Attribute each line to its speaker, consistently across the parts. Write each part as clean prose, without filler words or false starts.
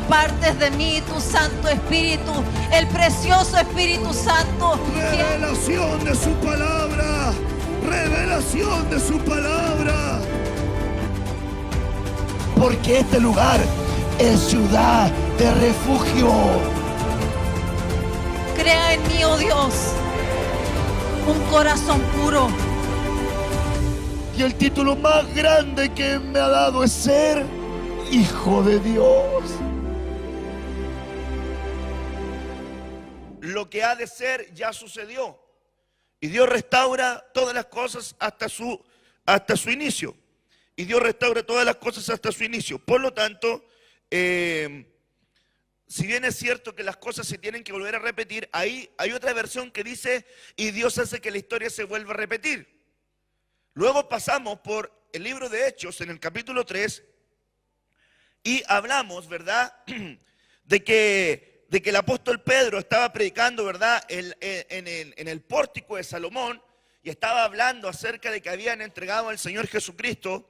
Speaker 1: impartes de mí tu Santo Espíritu, el precioso Espíritu Santo.
Speaker 2: Revelación de su palabra. Revelación de su palabra. Porque este lugar es ciudad de refugio.
Speaker 1: Crea en mí, oh Dios, un corazón puro.
Speaker 2: Y el título más grande que me ha dado es ser hijo de Dios. Lo que ha de ser ya sucedió. Y Dios restaura todas las cosas hasta su inicio. Y Dios restaura todas las cosas hasta su inicio. Por lo tanto, si bien es cierto que las cosas se tienen que volver a repetir, ahí hay otra versión que dice, y Dios hace que la historia se vuelva a repetir. Luego pasamos por el libro de Hechos en el capítulo 3 y hablamos, ¿verdad?, de que el apóstol Pedro estaba predicando, ¿verdad?, en el pórtico de Salomón, y estaba hablando acerca de que habían entregado al Señor Jesucristo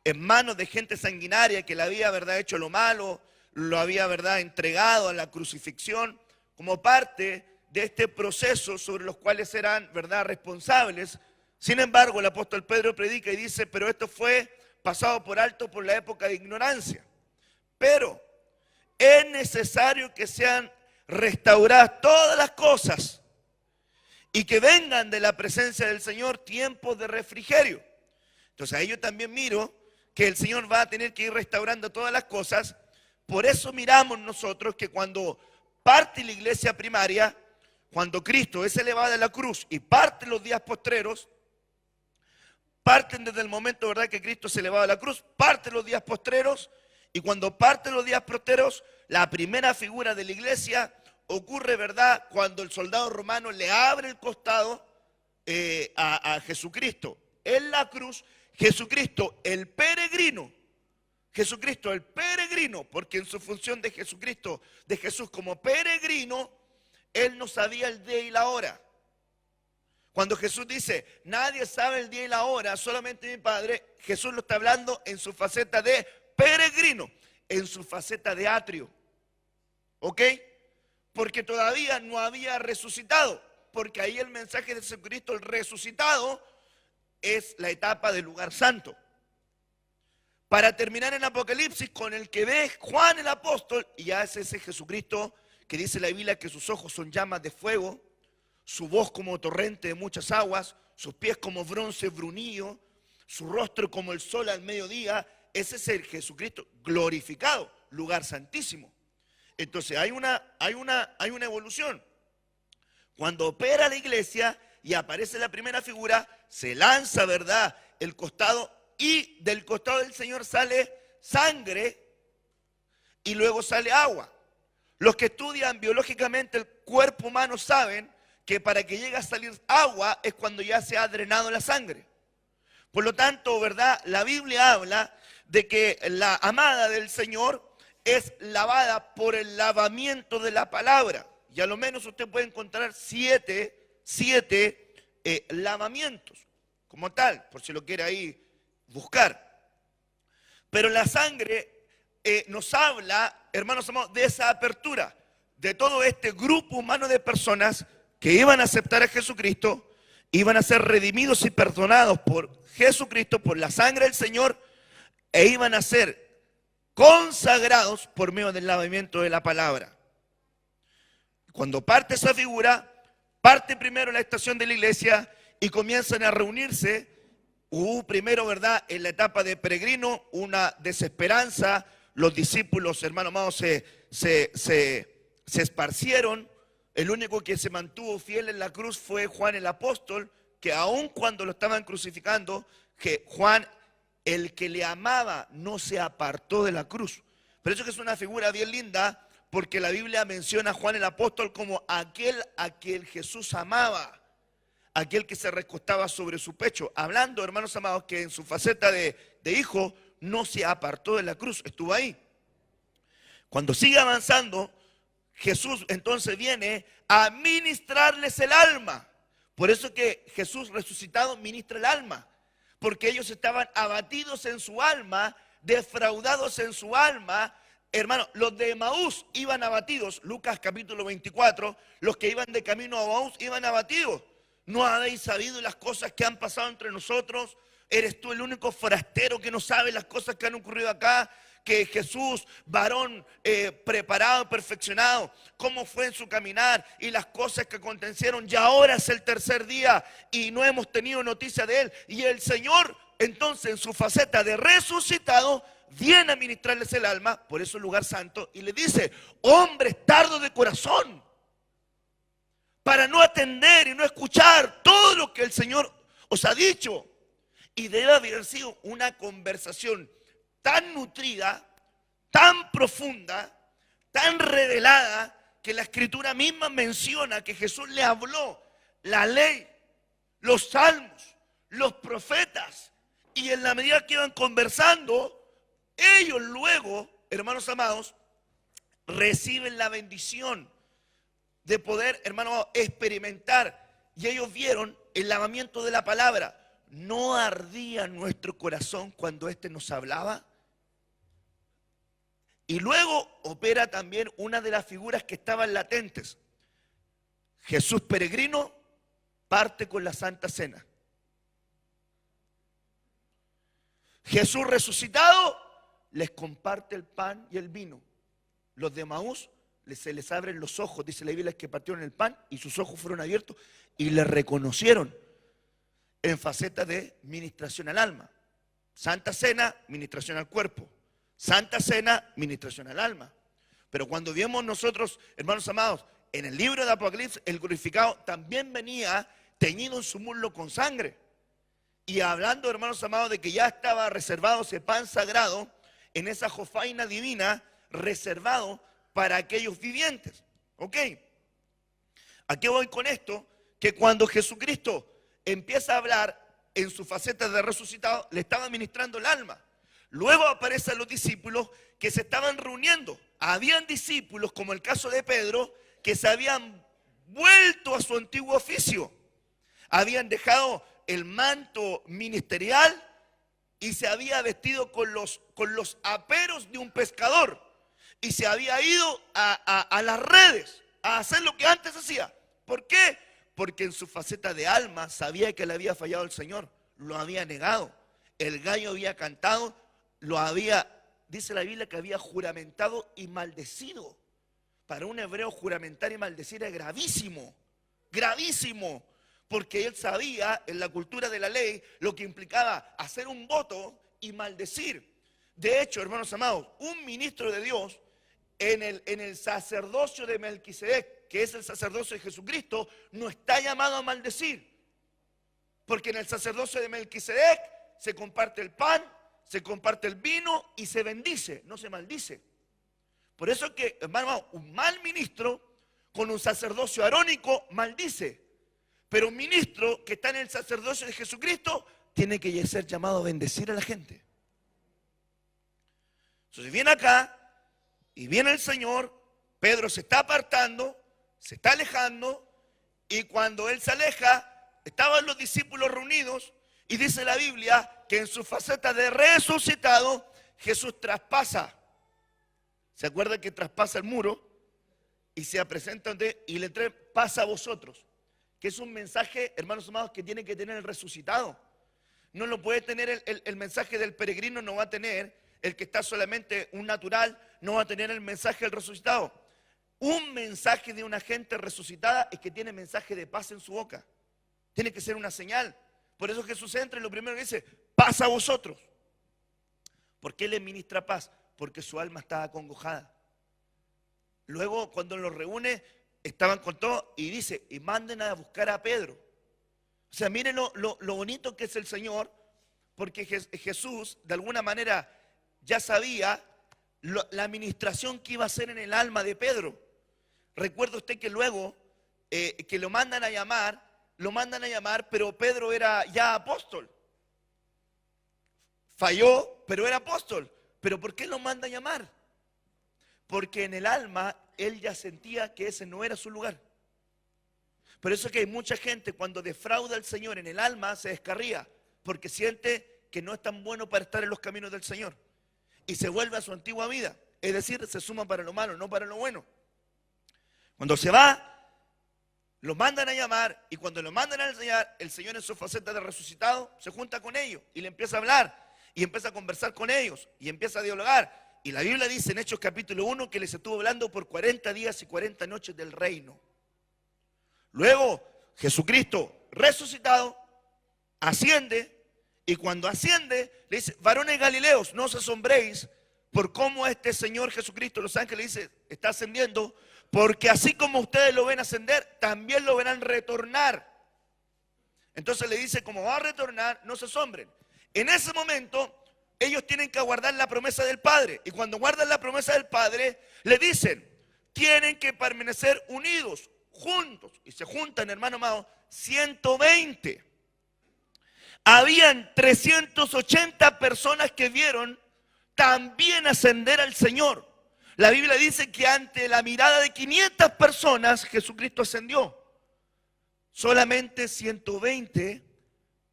Speaker 2: en manos de gente sanguinaria que le había, ¿verdad?, hecho lo malo, lo había, ¿verdad?, entregado a la crucifixión como parte de este proceso sobre los cuales eran, ¿verdad?, responsables. Sin embargo, el apóstol Pedro predica y dice, pero esto fue pasado por alto por la época de ignorancia. Pero es necesario que sean restauradas todas las cosas y que vengan de la presencia del Señor tiempos de refrigerio. Entonces ahí yo también miro que el Señor va a tener que ir restaurando todas las cosas. Por eso miramos nosotros que cuando parte la iglesia primaria, cuando Cristo es elevado a la cruz y parte los días postreros, parten desde el momento, ¿verdad?, que Cristo se elevaba a la cruz, parten los días postreros, y cuando parten los días postreros, la primera figura de la iglesia ocurre, ¿verdad?, cuando el soldado romano le abre el costado a Jesucristo. En la cruz, Jesucristo el peregrino, porque en su función de Jesucristo, de Jesús como peregrino, Él no sabía el día y la hora. Cuando Jesús dice, nadie sabe el día y la hora, solamente mi Padre, Jesús lo está hablando en su faceta de peregrino, en su faceta de atrio. ¿Ok? Porque todavía no había resucitado, porque ahí el mensaje de Jesucristo, el resucitado, es la etapa del lugar santo. Para terminar en Apocalipsis con el que ve Juan el apóstol, y ya es ese Jesucristo que dice la Biblia que sus ojos son llamas de fuego, su voz como torrente de muchas aguas, sus pies como bronce brunillo, su rostro como el sol al mediodía. Ese es el Jesucristo glorificado, lugar santísimo. Entonces hay una evolución. Cuando opera la iglesia y aparece la primera figura, se lanza, ¿verdad?, el costado, y del costado del Señor sale sangre y luego sale agua. Los que estudian biológicamente el cuerpo humano saben que para que llegue a salir agua es cuando ya se ha drenado la sangre. Por lo tanto, ¿verdad?, la Biblia habla de que la amada del Señor es lavada por el lavamiento de la palabra. Y a lo menos usted puede encontrar siete lavamientos, como tal, por si lo quiere ahí buscar. Pero la sangre nos habla, hermanos amados, de esa apertura, de todo este grupo humano de personas que iban a aceptar a Jesucristo, iban a ser redimidos y perdonados por Jesucristo, por la sangre del Señor, e iban a ser consagrados por medio del lavamiento de la palabra. Cuando parte esa figura, parte primero la estación de la iglesia y comienzan a reunirse. Hubo primero, ¿verdad?, en la etapa de peregrino, una desesperanza. Los discípulos, hermanos amados, se esparcieron. El único que se mantuvo fiel en la cruz fue Juan el apóstol, que aun cuando lo estaban crucificando, que Juan, el que le amaba, no se apartó de la cruz. Por eso que es una figura bien linda, porque la Biblia menciona a Juan el apóstol como aquel a quien Jesús amaba, aquel que se recostaba sobre su pecho, hablando, hermanos amados, que en su faceta de hijo no se apartó de la cruz, estuvo ahí. Cuando sigue avanzando, Jesús entonces viene a ministrarles el alma. Por eso que Jesús resucitado ministra el alma, porque ellos estaban abatidos en su alma, defraudados en su alma, hermano, los de Emaús iban abatidos. Lucas capítulo 24, los que iban de camino a Emaús iban abatidos. ¿No habéis sabido las cosas que han pasado entre nosotros? ¿Eres tú el único forastero que no sabe las cosas que han ocurrido acá? Que Jesús, varón preparado, perfeccionado, cómo fue en su caminar y las cosas que acontecieron. Ya ahora es el tercer día y no hemos tenido noticia de él. Y el Señor, entonces, en su faceta de resucitado, viene a ministrarles el alma, por eso el lugar santo, y le dice: hombres tardos de corazón, para no atender y no escuchar todo lo que el Señor os ha dicho. Y debe haber sido una conversación tan nutrida, tan profunda, tan revelada, que la Escritura misma menciona que Jesús le habló la ley, los salmos, los profetas, y en la medida que iban conversando, ellos luego, hermanos amados, reciben la bendición de poder, hermanos, experimentar. Y ellos vieron el lavamiento de la palabra. ¿No ardía nuestro corazón cuando éste nos hablaba? Y luego opera también una de las figuras que estaban latentes. Jesús peregrino parte con la Santa Cena. Jesús resucitado les comparte el pan y el vino. Los de Emaús se les abren los ojos, dice la Biblia, que partieron el pan y sus ojos fueron abiertos y le reconocieron en faceta de ministración al alma. Santa Cena, ministración al cuerpo. Santa Cena, ministración al alma. Pero cuando vemos nosotros, hermanos amados, en el libro de Apocalipsis, el glorificado también venía teñido en su muslo con sangre. Y hablando, hermanos amados, de que ya estaba reservado ese pan sagrado en esa jofaina divina, reservado para aquellos vivientes. ¿Ok? ¿A qué voy con esto? Que cuando Jesucristo empieza a hablar en su faceta de resucitado, le estaba ministrando el alma. Luego aparecen los discípulos que se estaban reuniendo. Habían discípulos, como el caso de Pedro, que se habían vuelto a su antiguo oficio. Habían dejado el manto ministerial y se había vestido con los aperos de un pescador. Y se había ido a las redes a hacer lo que antes hacía. ¿Por qué? Porque en su faceta de alma sabía que le había fallado el Señor. Lo había negado. El gallo había cantado. Lo había, dice la Biblia, que había juramentado y maldecido. Para un hebreo juramentar y maldecir es gravísimo. Gravísimo. Porque él sabía en la cultura de la ley lo que implicaba hacer un voto y maldecir. De hecho, hermanos amados, un ministro de Dios en el sacerdocio de Melquisedec, que es el sacerdocio de Jesucristo, no está llamado a maldecir. Porque en el sacerdocio de Melquisedec se comparte el pan, se comparte el vino y se bendice, no se maldice. Por eso que, hermano, un mal ministro con un sacerdocio arónico maldice. Pero un ministro que está en el sacerdocio de Jesucristo tiene que ser llamado a bendecir a la gente. Entonces viene acá y viene el Señor, Pedro se está apartando, se está alejando, y cuando él se aleja, estaban los discípulos reunidos, y dice la Biblia que en su faceta de resucitado, Jesús traspasa. ¿Se acuerdan que traspasa el muro? Y se presenta y le entrega: pasa a vosotros. Que es un mensaje, hermanos amados, que tiene que tener el resucitado. No lo puede tener el mensaje del peregrino, no va a tener el que está solamente un natural, no va a tener el mensaje del resucitado. Un mensaje de una gente resucitada es que tiene mensaje de paz en su boca. Tiene que ser una señal. Por eso Jesús entra y lo primero que dice: paz a vosotros. ¿Por qué le ministra paz? Porque su alma estaba acongojada. Luego, cuando los reúne, estaban con todo y dice: y manden a buscar a Pedro. O sea, miren lo bonito que es el Señor, porque Jesús de alguna manera ya sabía la administración que iba a hacer en el alma de Pedro. Recuerda usted que luego que lo mandan a llamar, pero Pedro era ya apóstol. Falló, pero era apóstol. ¿Pero por qué lo manda a llamar? Porque en el alma él ya sentía que ese no era su lugar. Por eso es que hay mucha gente cuando defrauda al Señor en el alma se descarría, porque siente que no es tan bueno para estar en los caminos del Señor y se vuelve a su antigua vida. Es decir, se suma para lo malo, no para lo bueno. Cuando se va, lo mandan a llamar, y cuando lo mandan a enseñar, el Señor en su faceta de resucitado se junta con ellos y le empieza a hablar y empieza a conversar con ellos y empieza a dialogar. Y la Biblia dice en Hechos capítulo 1 que les estuvo hablando por 40 días y 40 noches del reino. Luego Jesucristo resucitado asciende, y cuando asciende le dice: varones galileos, no os asombréis por cómo este Señor Jesucristo, los ángeles dice, está ascendiendo, porque así como ustedes lo ven ascender, también lo verán retornar. Entonces le dice: como va a retornar, no se asombren. En ese momento ellos tienen que guardar la promesa del Padre, y cuando guardan la promesa del Padre le dicen: tienen que permanecer unidos, juntos. Y se juntan, hermano amado, 120. Habían 380 personas que vieron también ascender al Señor. La Biblia dice que ante la mirada de 500 personas Jesucristo ascendió. Solamente 120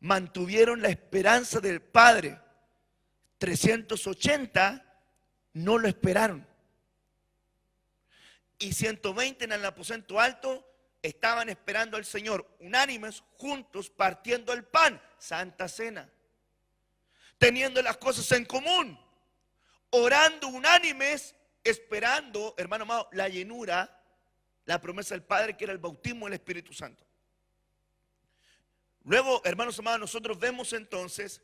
Speaker 2: mantuvieron la esperanza del Padre. 380 no lo esperaron. Y 120 en el aposento alto estaban esperando al Señor, unánimes, juntos, partiendo el pan, Santa Cena, teniendo las cosas en común, orando unánimes, esperando, hermano amado, la llenura, la promesa del Padre, que era el bautismo del Espíritu Santo. Luego, hermanos amados, nosotros vemos entonces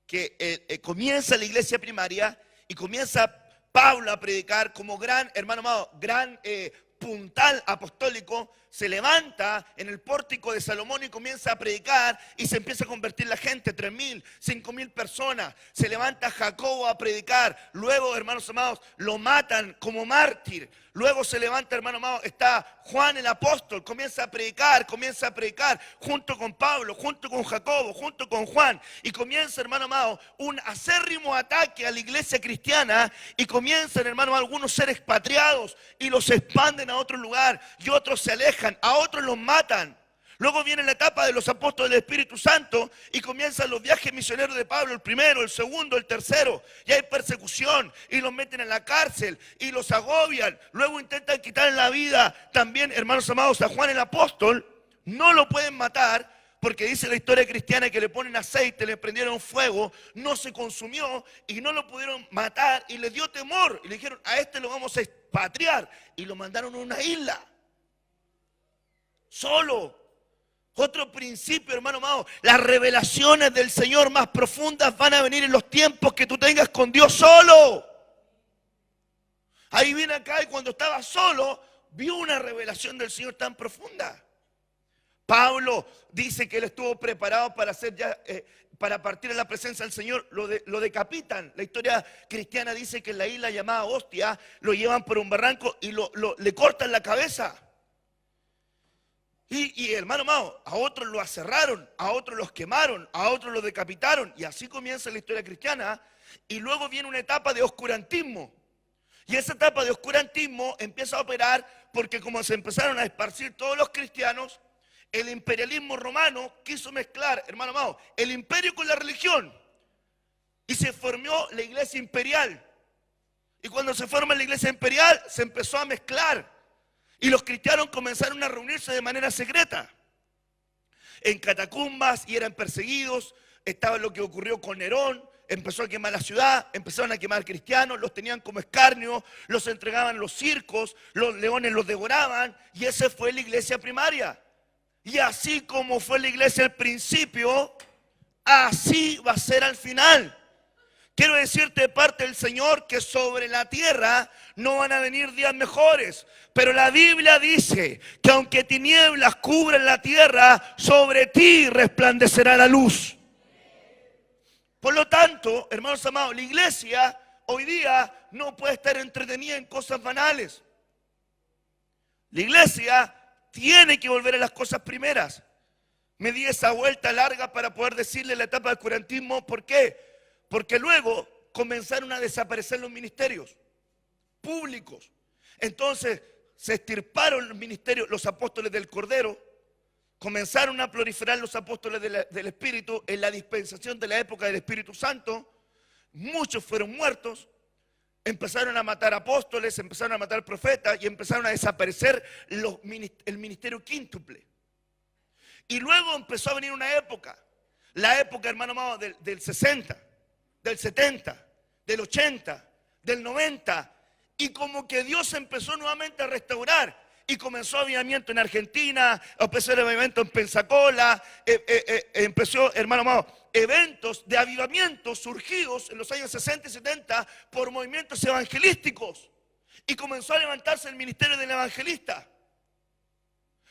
Speaker 2: que comienza la iglesia primaria y comienza Pablo a predicar como gran, hermano amado, gran puntal apostólico. Se levanta en el pórtico de Salomón y comienza a predicar, y se empieza a convertir la gente, 3.000, 5.000 personas. Se levanta Jacobo a predicar. Luego, hermanos amados, lo matan como mártir. Luego se levanta, hermano amado, está Juan el apóstol, comienza a predicar junto con Pablo, junto con Jacobo, junto con Juan. Y comienza, hermano amado, un acérrimo ataque a la iglesia cristiana, y comienzan, hermano amado, algunos ser expatriados y los expanden a otro lugar, y otros se alejan, a otros los matan. Luego viene la etapa de los apóstoles del Espíritu Santo y comienzan los viajes misioneros de Pablo, el primero, el segundo, el tercero. Y hay persecución y los meten en la cárcel y los agobian. Luego intentan quitar la vida también, hermanos amados, a Juan el apóstol. No lo pueden matar porque dice la historia cristiana que le ponen aceite, le prendieron fuego, no se consumió y no lo pudieron matar, y les dio temor. Y le dijeron: a este lo vamos a expatriar, y lo mandaron a una isla. Solo. Otro principio, hermano amado: las revelaciones del Señor más profundas van a venir en los tiempos que tú tengas con Dios solo. Ahí viene acá, y cuando estaba solo, vio una revelación del Señor tan profunda. Pablo dice que él estuvo preparado para hacer para partir en la presencia del Señor. Lo decapitan. La historia cristiana dice que en la isla llamada Ostia lo llevan por un barranco y le cortan la cabeza. Y hermano amado, a otros lo aserraron, a otros los quemaron, a otros los decapitaron. Y así comienza la historia cristiana. Y luego viene una etapa de oscurantismo. Y esa etapa de oscurantismo empieza a operar porque, como se empezaron a esparcir todos los cristianos, el imperialismo romano quiso mezclar, hermano amado, el imperio con la religión. Y se formó la iglesia imperial. Y cuando se forma la iglesia imperial, se empezó a mezclar. Y los cristianos comenzaron a reunirse de manera secreta en catacumbas, y eran perseguidos. Estaba lo que ocurrió con Nerón, empezó a quemar la ciudad, empezaron a quemar cristianos, los tenían como escarnio, los entregaban a los circos, los leones los devoraban, y esa fue la iglesia primaria. Y así como fue la iglesia al principio, así va a ser al final. Quiero decirte de parte del Señor que sobre la tierra no van a venir días mejores. Pero la Biblia dice que aunque tinieblas cubren la tierra, sobre ti resplandecerá la luz. Por lo tanto, hermanos amados, la iglesia hoy día no puede estar entretenida en cosas banales. La iglesia tiene que volver a las cosas primeras. Me di esa vuelta larga para poder decirle la etapa del oscurantismo. ¿Por qué? Porque luego comenzaron a desaparecer los ministerios públicos. Entonces se extirparon los ministerios, los apóstoles del Cordero. Comenzaron a proliferar los apóstoles del Espíritu en la dispensación de la época del Espíritu Santo. Muchos fueron muertos. Empezaron a matar apóstoles, empezaron a matar profetas y empezaron a desaparecer el ministerio quíntuple. Y luego empezó a venir una época, la época, hermano amado, del 60, del 70, del 80, del 90. Y como que Dios empezó nuevamente a restaurar. Y comenzó avivamiento en Argentina, empezó el avivamiento en Pensacola, empezó, hermano amado, eventos de avivamiento surgidos en los años 60 y 70 por movimientos evangelísticos. Y comenzó a levantarse el ministerio del evangelista.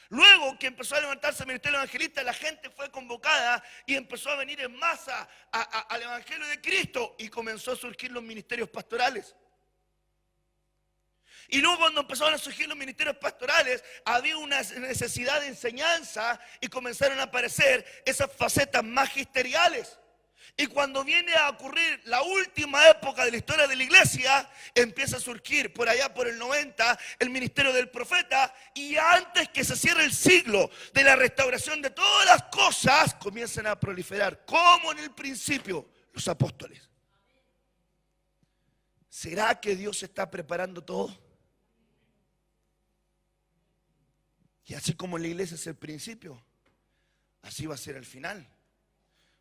Speaker 2: Luego que empezó a levantarse el ministerio evangelista, la gente fue convocada y empezó a venir en masa al evangelio de Cristo y comenzó a surgir los ministerios pastorales. Y luego cuando empezaron a surgir los ministerios pastorales, había una necesidad de enseñanza y comenzaron a aparecer esas facetas magisteriales. Y cuando viene a ocurrir la última época de la historia de la iglesia, empieza a surgir por allá por el 90 el ministerio del profeta, y antes que se cierre el siglo de la restauración de todas las cosas, comienzan a proliferar, como en el principio, los apóstoles. ¿Será que Dios está preparando todo? Y así como la iglesia es el principio, así va a ser el final.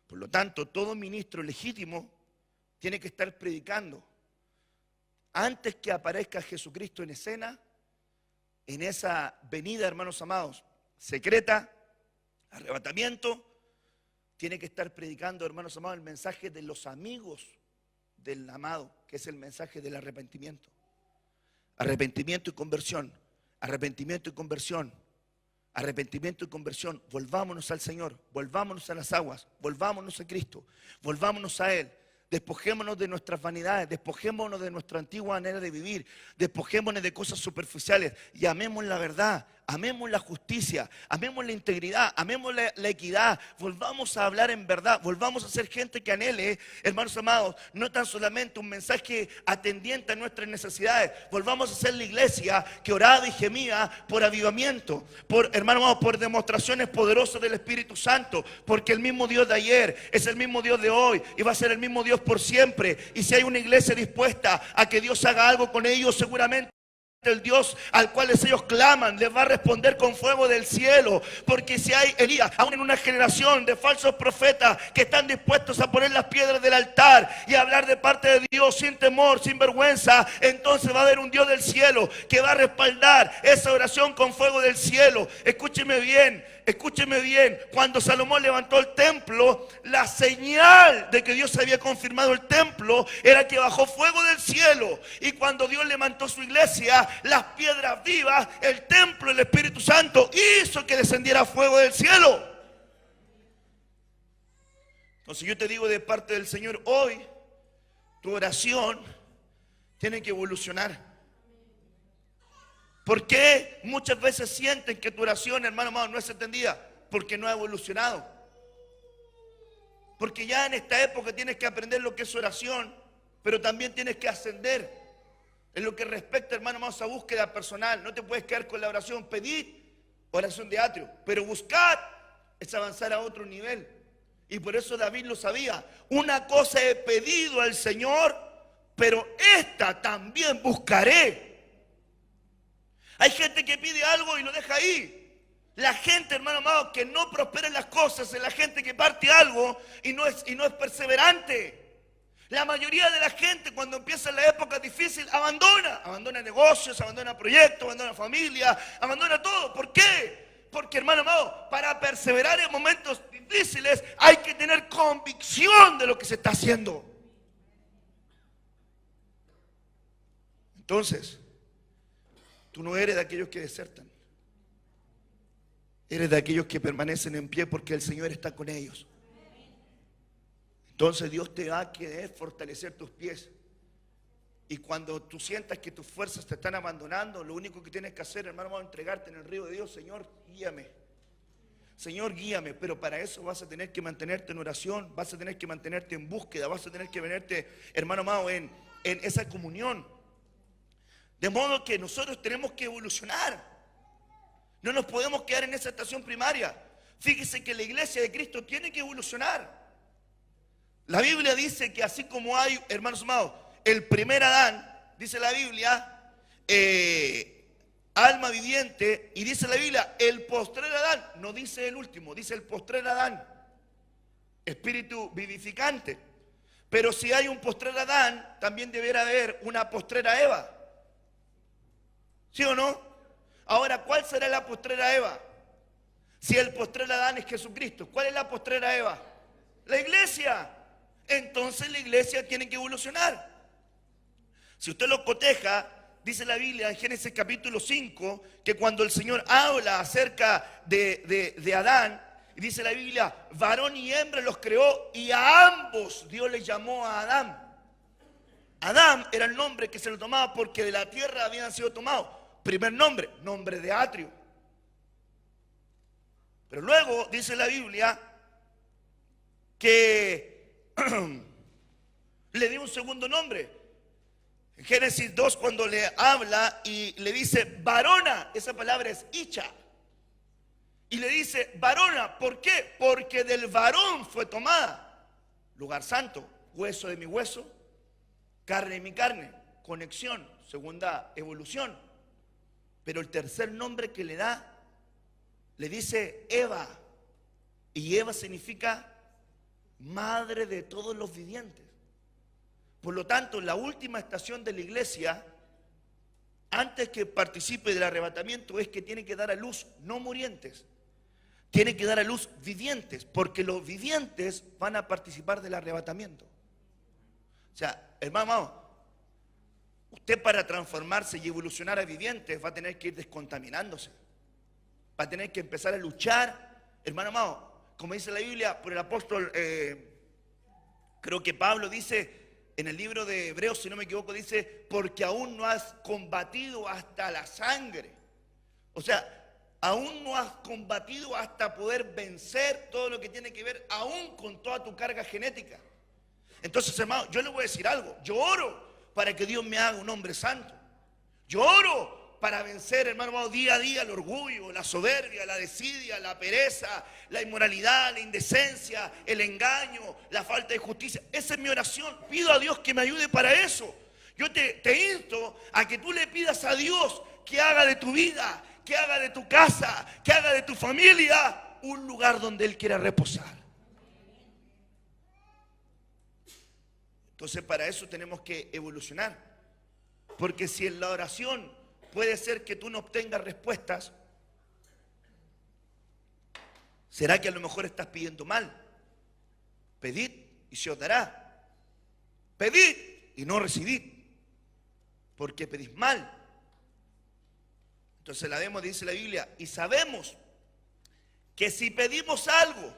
Speaker 2: Por lo tanto, todo ministro legítimo tiene que estar predicando antes que aparezca Jesucristo en escena, en esa venida, hermanos amados, secreta, arrebatamiento. Tiene que estar predicando, hermanos amados, el mensaje de los amigos del amado, que es el mensaje del arrepentimiento. Arrepentimiento y conversión, arrepentimiento y conversión. Arrepentimiento y conversión. Volvámonos al Señor, volvámonos a las aguas, volvámonos a Cristo, volvámonos a Él. Despojémonos de nuestras vanidades, despojémonos de nuestra antigua manera de vivir, despojémonos de cosas superficiales y amemos la verdad, amemos la justicia, amemos la integridad, amemos la equidad. Volvamos a hablar en verdad, volvamos a ser gente que anhele, hermanos amados, no tan solamente un mensaje atendiente a nuestras necesidades. Volvamos a ser la iglesia que oraba y gemía por avivamiento, por, hermanos amados, por demostraciones poderosas del Espíritu Santo, porque el mismo Dios de ayer es el mismo Dios de hoy y va a ser el mismo Dios por siempre. Y si hay una iglesia dispuesta a que Dios haga algo con ellos, seguramente el Dios al cual ellos claman les va a responder con fuego del cielo. Porque si hay, Elías, aún en una generación de falsos profetas que están dispuestos a poner las piedras del altar y a hablar de parte de Dios sin temor, sin vergüenza, entonces va a haber un Dios del cielo que va a respaldar esa oración con fuego del cielo. Escúcheme bien. Escúcheme bien, cuando Salomón levantó el templo, la señal de que Dios había confirmado el templo era que bajó fuego del cielo. Y cuando Dios levantó su iglesia, las piedras vivas, el templo, el Espíritu Santo hizo que descendiera fuego del cielo. Entonces yo te digo de parte del Señor, hoy tu oración tiene que evolucionar. ¿Por qué muchas veces sienten que tu oración, hermano amado, no es entendida? Porque no ha evolucionado. Porque ya en esta época tienes que aprender lo que es oración, pero también tienes que ascender en lo que respecta, hermano amado, a búsqueda personal. No te puedes quedar con la oración. Pedid, oración de atrio, pero buscad es avanzar a otro nivel. Y por eso David lo sabía. Una cosa he pedido al Señor, pero esta también buscaré. Hay gente que pide algo y lo deja ahí. La gente, hermano amado, que no prospera en las cosas es la gente que parte algo y no es perseverante. La mayoría de la gente cuando empieza la época difícil abandona negocios, abandona proyectos, abandona familia, abandona todo. ¿Por qué? Porque, hermano amado, para perseverar en momentos difíciles hay que tener convicción de lo que se está haciendo. Entonces, tú no eres de aquellos que desertan. Eres de aquellos que permanecen en pie porque el Señor está con ellos. Entonces Dios te va a querer fortalecer tus pies. Y cuando tú sientas que tus fuerzas te están abandonando, lo único que tienes que hacer, hermano, es entregarte en el río de Dios. Señor, guíame. Señor, guíame. Pero para eso vas a tener que mantenerte en oración, vas a tener que mantenerte en búsqueda, vas a tener que venirte, hermano amado, en esa comunión. De modo que nosotros tenemos que evolucionar. No nos podemos quedar en esa estación primaria. Fíjese que la iglesia de Cristo tiene que evolucionar. La Biblia dice que así como hay, hermanos amados, el primer Adán, dice la Biblia, alma viviente, y dice la Biblia, el postrer Adán, no dice el último, dice el postrer Adán, espíritu vivificante. Pero si hay un postrer Adán, también debería haber una postrera Eva. ¿Sí o no? Ahora, ¿cuál será la postrera Eva? Si el postrer Adán es Jesucristo, ¿cuál es la postrera Eva? La iglesia. Entonces la iglesia tiene que evolucionar. Si usted lo coteja, dice la Biblia en Génesis capítulo 5, que cuando el Señor habla acerca de Adán, dice la Biblia, varón y hembra los creó y a ambos Dios les llamó a Adán. Adán era el nombre que se lo tomaba porque de la tierra habían sido tomados. Primer nombre, nombre de atrio. Pero luego dice la Biblia que le dio un segundo nombre. En Génesis 2 cuando le habla y le dice varona, esa palabra es Icha. Y le dice varona, ¿por qué? Porque del varón fue tomada. Lugar santo, hueso de mi hueso, carne de mi carne, conexión, segunda evolución. Pero el tercer nombre que le da, le dice Eva. Y Eva significa madre de todos los vivientes. Por lo tanto, la última estación de la iglesia, antes que participe del arrebatamiento, es que tiene que dar a luz no murientes, tiene que dar a luz vivientes, porque los vivientes van a participar del arrebatamiento. O sea, hermano, usted para transformarse y evolucionar a vivientes va a tener que ir descontaminándose, va a tener que empezar a luchar, hermano amado, como dice la Biblia, por el apóstol, creo que Pablo dice en el libro de Hebreos, si no me equivoco, dice, porque aún no has combatido hasta la sangre. O sea, aún no has combatido hasta poder vencer todo lo que tiene que ver, aún con toda tu carga genética. Entonces, hermano, yo le voy a decir algo. Yo oro para que Dios me haga un hombre santo. Yo oro para vencer, hermano, día a día el orgullo, la soberbia, la desidia, la pereza, la inmoralidad, la indecencia, el engaño, la falta de justicia. Esa es mi oración. Pido a Dios que me ayude para eso. Yo te insto a que tú le pidas a Dios que haga de tu vida, que haga de tu casa, que haga de tu familia un lugar donde Él quiera reposar. Entonces para eso tenemos que evolucionar. Porque si en la oración puede ser que tú no obtengas respuestas, ¿será que a lo mejor estás pidiendo mal? Pedid y se os dará. Pedid y no recibid, porque pedís mal. Entonces la vemos, dice la Biblia, y sabemos que si pedimos algo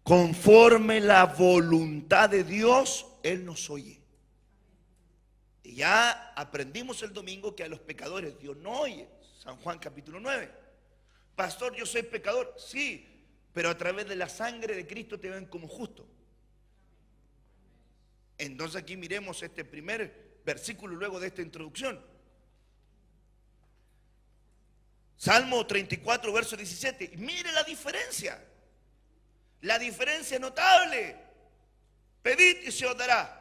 Speaker 2: conforme la voluntad de Dios, Él nos oye. Y ya aprendimos el domingo que a los pecadores Dios no oye. San Juan capítulo 9. Pastor, yo soy pecador. Sí, pero a través de la sangre de Cristo te ven como justo. Entonces aquí miremos este primer versículo luego de esta introducción. Salmo 34, verso 17. Mire la diferencia. La diferencia notable. Pedid y se os dará.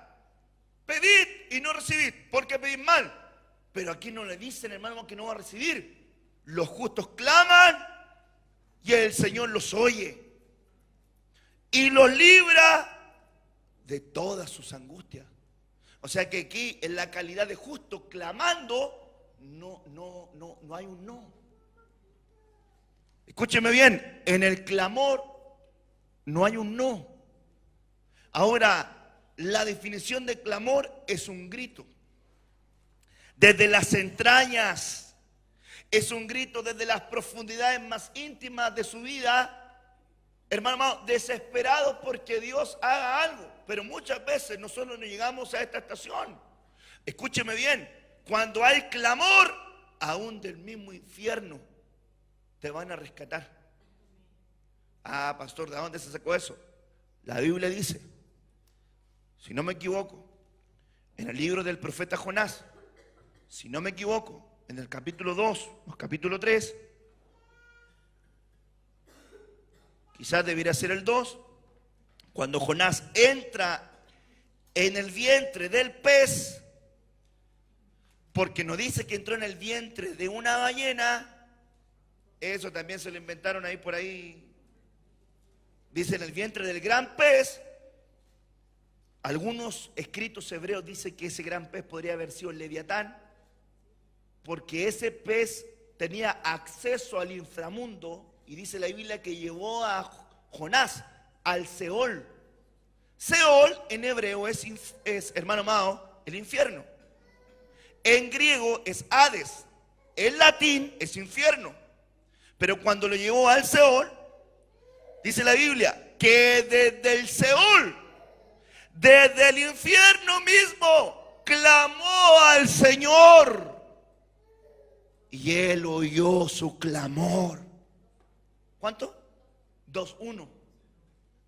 Speaker 2: Pedid y no recibid, porque pedid mal. Pero aquí no le dicen, hermano, que no va a recibir. Los justos claman y el Señor los oye y los libra de todas sus angustias. O sea que aquí en la calidad de justo clamando no hay un no. Escúcheme bien, en el clamor no hay un no. Ahora, la definición de clamor es un grito. Desde las entrañas, es un grito desde las profundidades más íntimas de su vida, hermano, desesperados porque Dios haga algo. Pero muchas veces nosotros no llegamos a esta estación. Escúcheme bien, cuando hay clamor, aún del mismo infierno, te van a rescatar. Ah, pastor, ¿de dónde se sacó eso? La Biblia dice, si no me equivoco, en el libro del profeta Jonás, si no me equivoco, en el capítulo 2 o capítulo 3, quizás debiera ser el 2, cuando Jonás entra en el vientre del pez, porque no dice que entró en el vientre de una ballena. Eso también se lo inventaron ahí por ahí. Dice en el vientre del gran pez. Algunos escritos hebreos dicen que ese gran pez podría haber sido el Leviatán, porque ese pez tenía acceso al inframundo, y dice la Biblia que llevó a Jonás al Seol. Seol en hebreo es, hermano amado, el infierno. En griego es Hades. En latín es infierno. Pero cuando lo llevó al Seol, dice la Biblia que desde el Seol, desde el infierno mismo, clamó al Señor. Y Él oyó su clamor. ¿Cuánto? 2:1.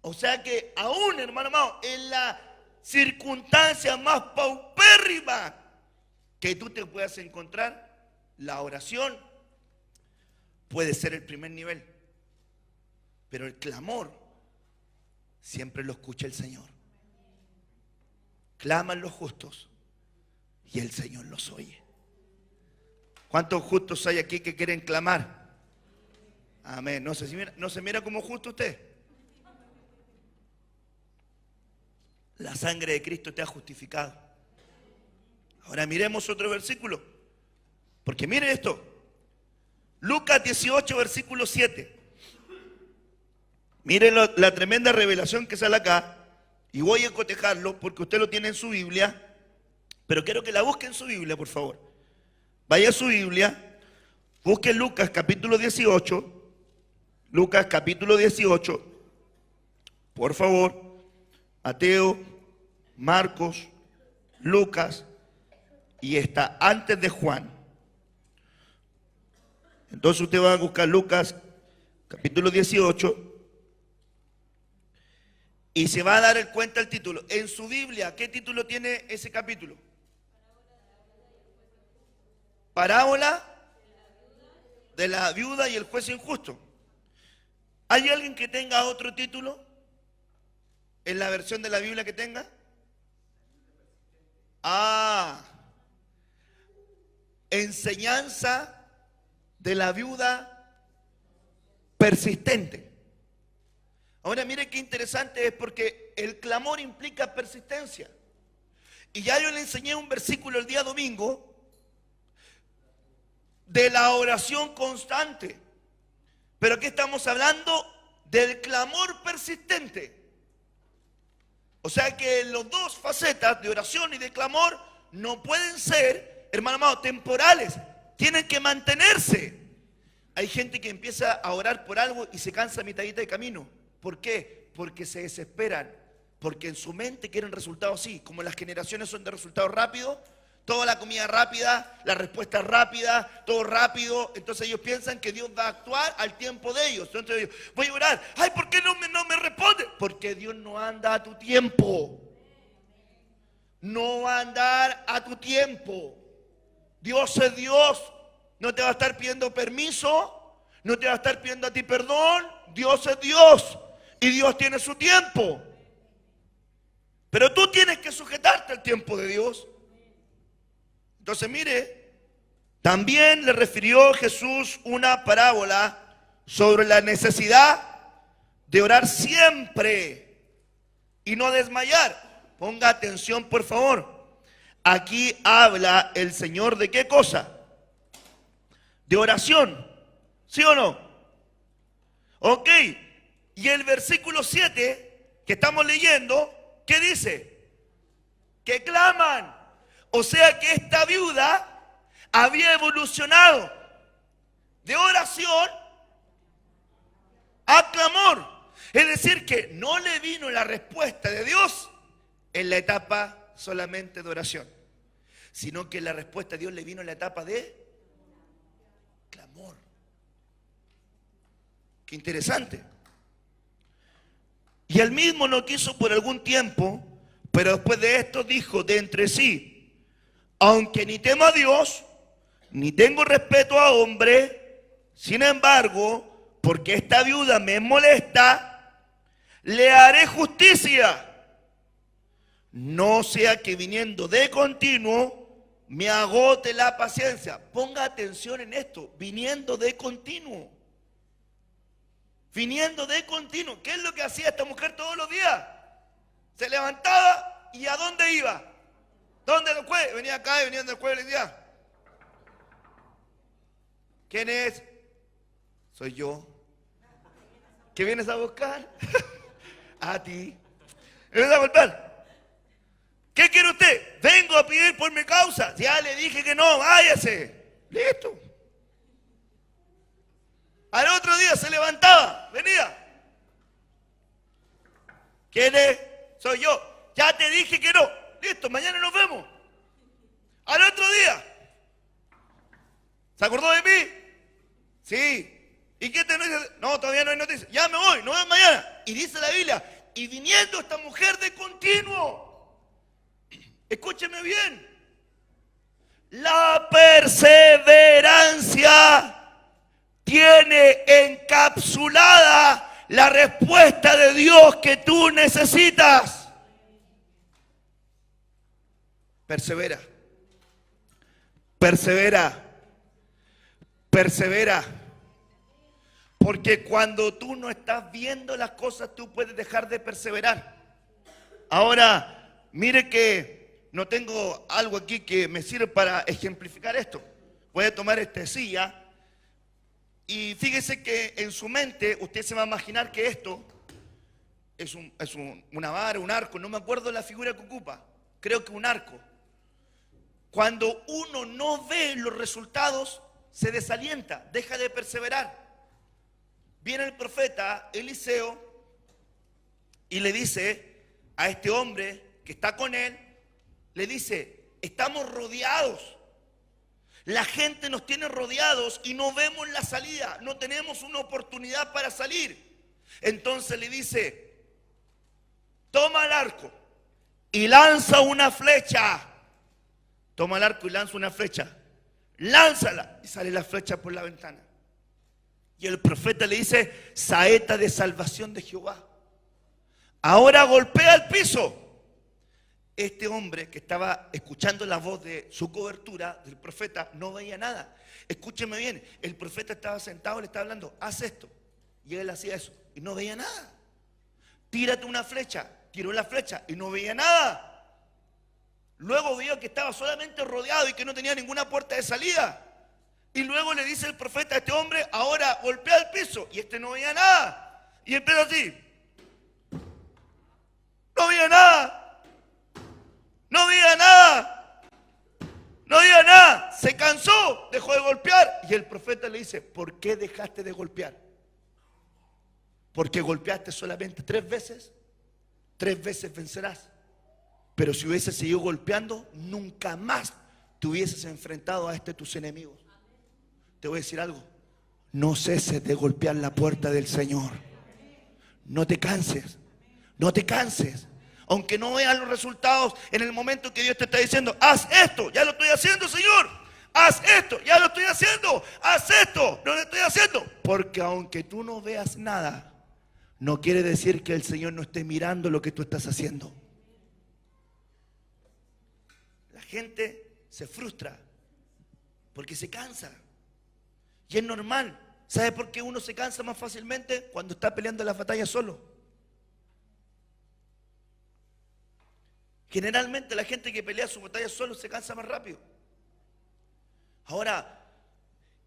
Speaker 2: O sea que aún, hermano amado, en la circunstancia más paupérrima que tú te puedas encontrar, la oración puede ser el primer nivel. Pero el clamor siempre lo escucha el Señor. Claman los justos y el Señor los oye. ¿Cuántos justos hay aquí que quieren clamar? Amén. ¿No se mira como justo usted? La sangre de Cristo te ha justificado. Ahora miremos otro versículo. Porque mire esto. Lucas 18, versículo 7. Miren la tremenda revelación que sale acá. Y voy a cotejarlo porque usted lo tiene en su Biblia. Pero quiero que la busque en su Biblia, por favor. Vaya a su Biblia. Busque Lucas capítulo 18. Lucas capítulo 18. Por favor. Mateo, Marcos, Lucas. Y está antes de Juan. Entonces usted va a buscar Lucas capítulo 18. Y se va a dar cuenta el título. En su Biblia, ¿qué título tiene ese capítulo? Parábola de la viuda y el juez injusto. ¿Hay alguien que tenga otro título en la versión de la Biblia que tenga? Enseñanza de la viuda persistente. Ahora mire qué interesante es, porque el clamor implica persistencia. Y ya yo le enseñé un versículo el día domingo de la oración constante. Pero aquí estamos hablando del clamor persistente. O sea que las dos facetas de oración y de clamor no pueden ser, hermano amado, temporales. Tienen que mantenerse. Hay gente que empieza a orar por algo y se cansa a mitadita de camino. ¿Por qué? Porque se desesperan. Porque en su mente quieren resultados así. Como las generaciones son de resultados rápidos, toda la comida rápida, la respuesta rápida, todo rápido. Entonces ellos piensan que Dios va a actuar al tiempo de ellos. Entonces ellos, voy a orar. Ay, ¿por qué no me responde? Porque Dios no anda a tu tiempo. No va a andar a tu tiempo. Dios es Dios. No te va a estar pidiendo permiso. No te va a estar pidiendo a ti perdón. Dios es Dios. Y Dios tiene su tiempo. Pero tú tienes que sujetarte al tiempo de Dios. Entonces mire, también le refirió Jesús una parábola sobre la necesidad de orar siempre y no desmayar. Ponga atención, por favor. Aquí habla el Señor de qué cosa? De oración. ¿Sí o no? Ok. Y el versículo 7 que estamos leyendo, ¿qué dice? Que claman. O sea que esta viuda había evolucionado de oración a clamor. Es decir, que no le vino la respuesta de Dios en la etapa solamente de oración, sino que la respuesta de Dios le vino en la etapa de clamor. Qué interesante. Y él mismo lo quiso por algún tiempo, pero después de esto dijo de entre sí: aunque ni temo a Dios, ni tengo respeto a hombre, sin embargo, porque esta viuda me molesta, le haré justicia. No sea que viniendo de continuo me agote la paciencia. Ponga atención en esto, viniendo de continuo. Viniendo de continuo. ¿Qué es lo que hacía esta mujer todos los días? Se levantaba y ¿a dónde iba? ¿Dónde los jueves? Venía acá y venían del jueves y le decía, ¿quién es? Soy yo. ¿Qué vienes a buscar? A ti. ¿Me vienes a golpear? ¿Qué quiere usted? Vengo a pedir por mi causa. Ya le dije que no, váyase. Listo. Al otro día se levantaba, venía. ¿Quién es? Soy yo. Ya te dije que no. Listo, mañana nos vemos. Al otro día. ¿Se acordó de mí? Sí. ¿Y qué te dice? No, todavía no hay noticia. Ya me voy, nos vemos mañana. Y dice la Biblia, y viniendo esta mujer de continuo. Escúcheme bien. La perseverancia tiene encapsulada la respuesta de Dios que tú necesitas. Persevera. Persevera. Persevera. Porque cuando tú no estás viendo las cosas, tú puedes dejar de perseverar. Ahora, mire que no tengo algo aquí que me sirve para ejemplificar esto. Voy a tomar esta silla y fíjese que en su mente usted se va a imaginar que esto es una vara, un arco. No me acuerdo la figura que ocupa. Creo que un arco. Cuando uno no ve los resultados, se desalienta, deja de perseverar. Viene el profeta Eliseo y le dice a este hombre que está con él, le dice, estamos rodeados. La gente nos tiene rodeados y no vemos la salida, no tenemos una oportunidad para salir. Entonces le dice, toma el arco y lanza una flecha. Toma el arco y lanza una flecha. Lánzala. Y sale la flecha por la ventana. Y el profeta le dice, saeta de salvación de Jehová. Ahora golpea el piso. Este hombre que estaba escuchando la voz de su cobertura, del profeta, no veía nada. Escúcheme bien, el profeta estaba sentado, le estaba hablando, haz esto. Y él hacía eso y no veía nada. Tírate una flecha, tiró la flecha y no veía nada. Luego vio que estaba solamente rodeado y que no tenía ninguna puerta de salida. Y luego le dice el profeta a este hombre, ahora golpea el piso. Y este no veía nada. Y empieza así. No veía nada. No veía nada. No veía nada. Se cansó, dejó de golpear. Y el profeta le dice, ¿por qué dejaste de golpear? Porque golpeaste solamente 3 veces. 3 veces vencerás. Pero si hubieses seguido golpeando, nunca más te hubieses enfrentado a tus enemigos. Te voy a decir algo. No ceses de golpear la puerta del Señor. No te canses. No te canses. Aunque no veas los resultados en el momento que Dios te está diciendo, haz esto, ya lo estoy haciendo, Señor. Haz esto, ya lo estoy haciendo. Haz esto, no lo estoy haciendo. Porque aunque tú no veas nada, no quiere decir que el Señor no esté mirando lo que tú estás haciendo. La gente se frustra porque se cansa. Y es normal. ¿Sabe por qué uno se cansa más fácilmente? Cuando está peleando las batallas solo. Generalmente la gente que pelea sus batallas solo se cansa más rápido. Ahora,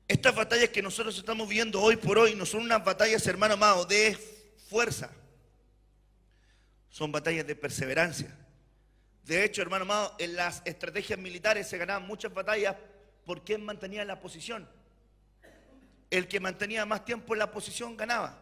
Speaker 2: estas batallas que nosotros estamos viendo hoy por hoy no son unas batallas, hermano amado, de fuerza. Son batallas de perseverancia. De hecho, hermano amado, en las estrategias militares se ganaban muchas batallas por quien mantenía la posición. El que mantenía más tiempo en la posición ganaba.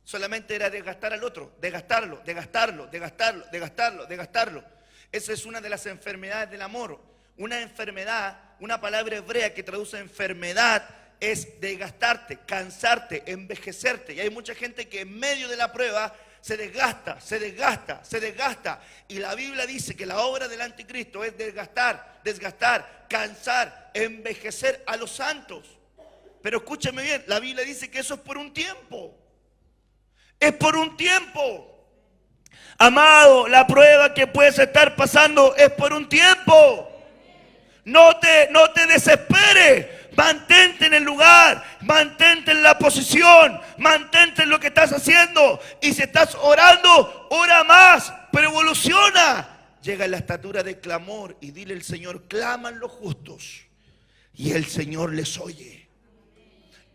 Speaker 2: Solamente era desgastar al otro, desgastarlo, desgastarlo, desgastarlo, desgastarlo, desgastarlo. Esa es una de las enfermedades del amor. Una enfermedad, una palabra hebrea que traduce enfermedad es desgastarte, cansarte, envejecerte. Y hay mucha gente que en medio de la prueba se desgasta, se desgasta, se desgasta. Y la Biblia dice que la obra del anticristo es desgastar, desgastar, cansar, envejecer a los santos. Pero escúchame bien, la Biblia dice que eso es por un tiempo. Es por un tiempo. Amado, la prueba que puedes estar pasando es por un tiempo. No te desesperes. Mantente en el lugar, mantente en la posición, mantente en lo que estás haciendo. Y si estás orando, ora más, pero evoluciona. Llega a la estatura de clamor y dile al Señor: claman los justos y el Señor les oye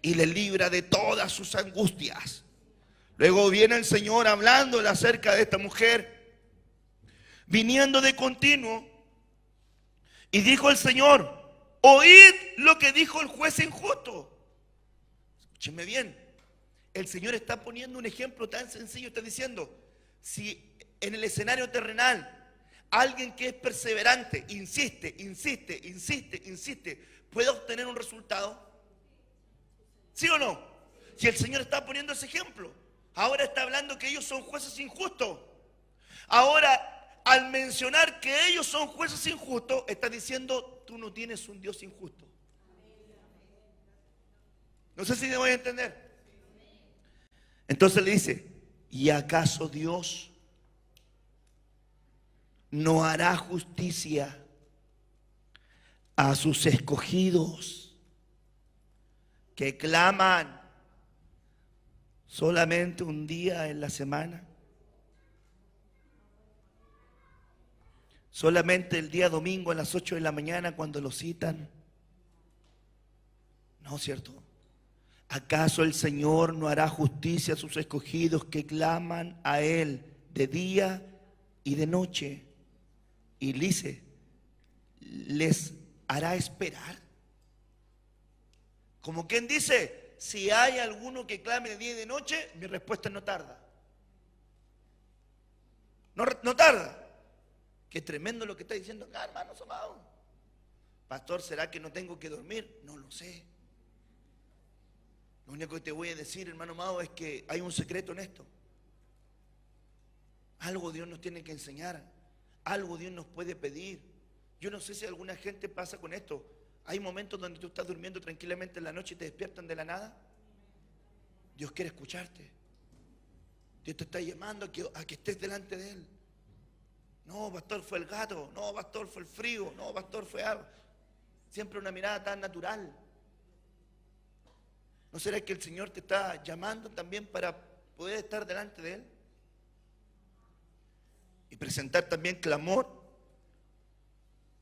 Speaker 2: y les libra de todas sus angustias. Luego viene el Señor hablándole acerca de esta mujer, viniendo de continuo, y dijo el Señor: oíd lo que dijo el juez injusto. Escúcheme bien, el Señor está poniendo un ejemplo tan sencillo. Está diciendo: si en el escenario terrenal alguien que es perseverante, insiste, puede obtener un resultado, ¿sí o no? Si el Señor está poniendo ese ejemplo, ahora está hablando que ellos son jueces injustos. Ahora, al mencionar que ellos son jueces injustos, está diciendo: tú no tienes un Dios injusto. No sé si me voy a entender. Entonces le dice: ¿y acaso Dios no hará justicia a sus escogidos que claman solamente un día en la semana? Solamente el día domingo a las 8 de la mañana cuando lo citan. ¿No es cierto? ¿Acaso el Señor no hará justicia a sus escogidos que claman a Él de día y de noche? Y dice: ¿les hará esperar? Como quien dice: si hay alguno que clame de día y de noche, mi respuesta no tarda. No tarda. Qué tremendo lo que está diciendo acá, hermanos amados. Pastor, ¿será que no tengo que dormir? No lo sé. Lo único que te voy a decir, hermano amado, es que hay un secreto en esto. Algo Dios nos tiene que enseñar. Algo Dios nos puede pedir. Yo no sé si alguna gente pasa con esto. Hay momentos donde tú estás durmiendo tranquilamente en la noche y te despiertan de la nada. Dios quiere escucharte. Dios te está llamando a que estés delante de Él. No, pastor, fue el gato. No, pastor, fue el frío. No, pastor, fue algo. Siempre una mirada tan natural. ¿No será que el Señor te está llamando también para poder estar delante de Él? Y presentar también clamor.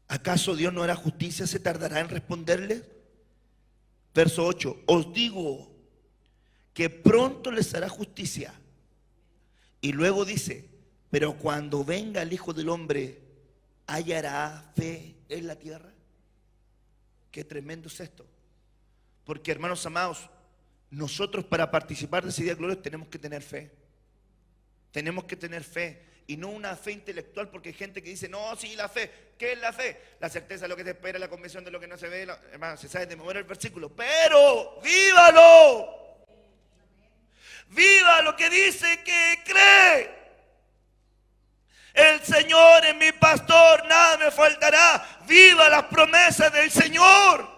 Speaker 2: ¿Acaso Dios no hará justicia? ¿Se tardará en responderles? Verso 8. Os digo que pronto les hará justicia. Y luego dice: pero cuando venga el Hijo del Hombre, ¿hallará fe en la tierra? Qué tremendo es esto. Porque, hermanos amados, nosotros para participar de ese día glorioso tenemos que tener fe. Tenemos que tener fe. Y no una fe intelectual, porque hay gente que dice: no, sí, la fe. ¿Qué es la fe? La certeza de lo que se espera, la convicción de lo que no se ve. Hermano, se sabe de memoria el versículo. Pero, vívalo. Viva lo que dice que cree. El Señor es mi pastor, nada me faltará. Viva las promesas del Señor.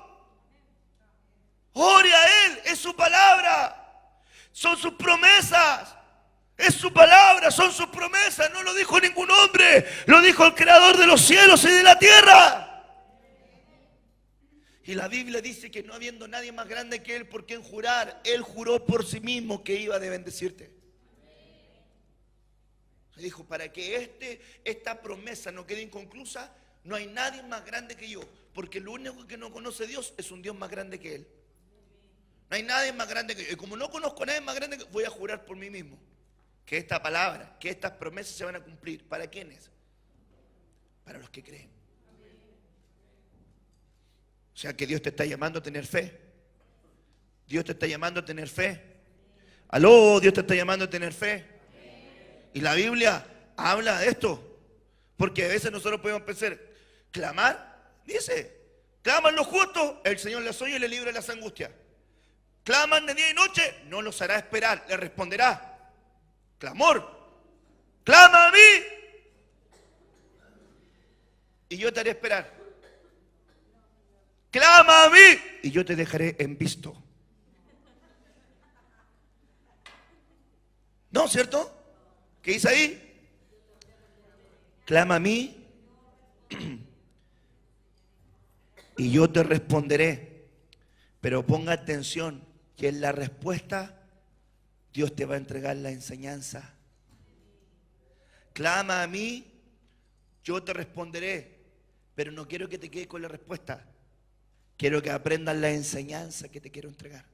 Speaker 2: Ore a Él, es su palabra. Son sus promesas. Es su palabra, son sus promesas. No lo dijo ningún hombre, lo dijo el Creador de los cielos y de la tierra. Y la Biblia dice que no habiendo nadie más grande que Él por quien jurar, Él juró por sí mismo que iba a bendecirte. Dijo: para que esta promesa no quede inconclusa, no hay nadie más grande que yo. Porque lo único que no conoce Dios es un Dios más grande que Él. No hay nadie más grande que yo. Y como no conozco a nadie más grande que yo, voy a jurar por mí mismo que esta palabra, que estas promesas se van a cumplir. ¿Para quiénes? Para los que creen. O sea que Dios te está llamando a tener fe. Dios te está llamando a tener fe. Aló, Dios te está llamando a tener fe. Y la Biblia habla de esto. Porque a veces nosotros podemos pensar: clamar, dice, claman los justos, el Señor les oye y les libra de las angustias. Claman de día y noche, no los hará esperar, les responderá. Clamor, clama a mí y yo te haré esperar. Clama a mí y yo te dejaré en visto. ¿No, cierto? ¿Qué dice ahí? Clama a mí y yo te responderé. Pero ponga atención, que en la respuesta Dios te va a entregar la enseñanza. Clama a mí, yo te responderé. Pero no quiero que te quedes con la respuesta. Quiero que aprendas la enseñanza que te quiero entregar.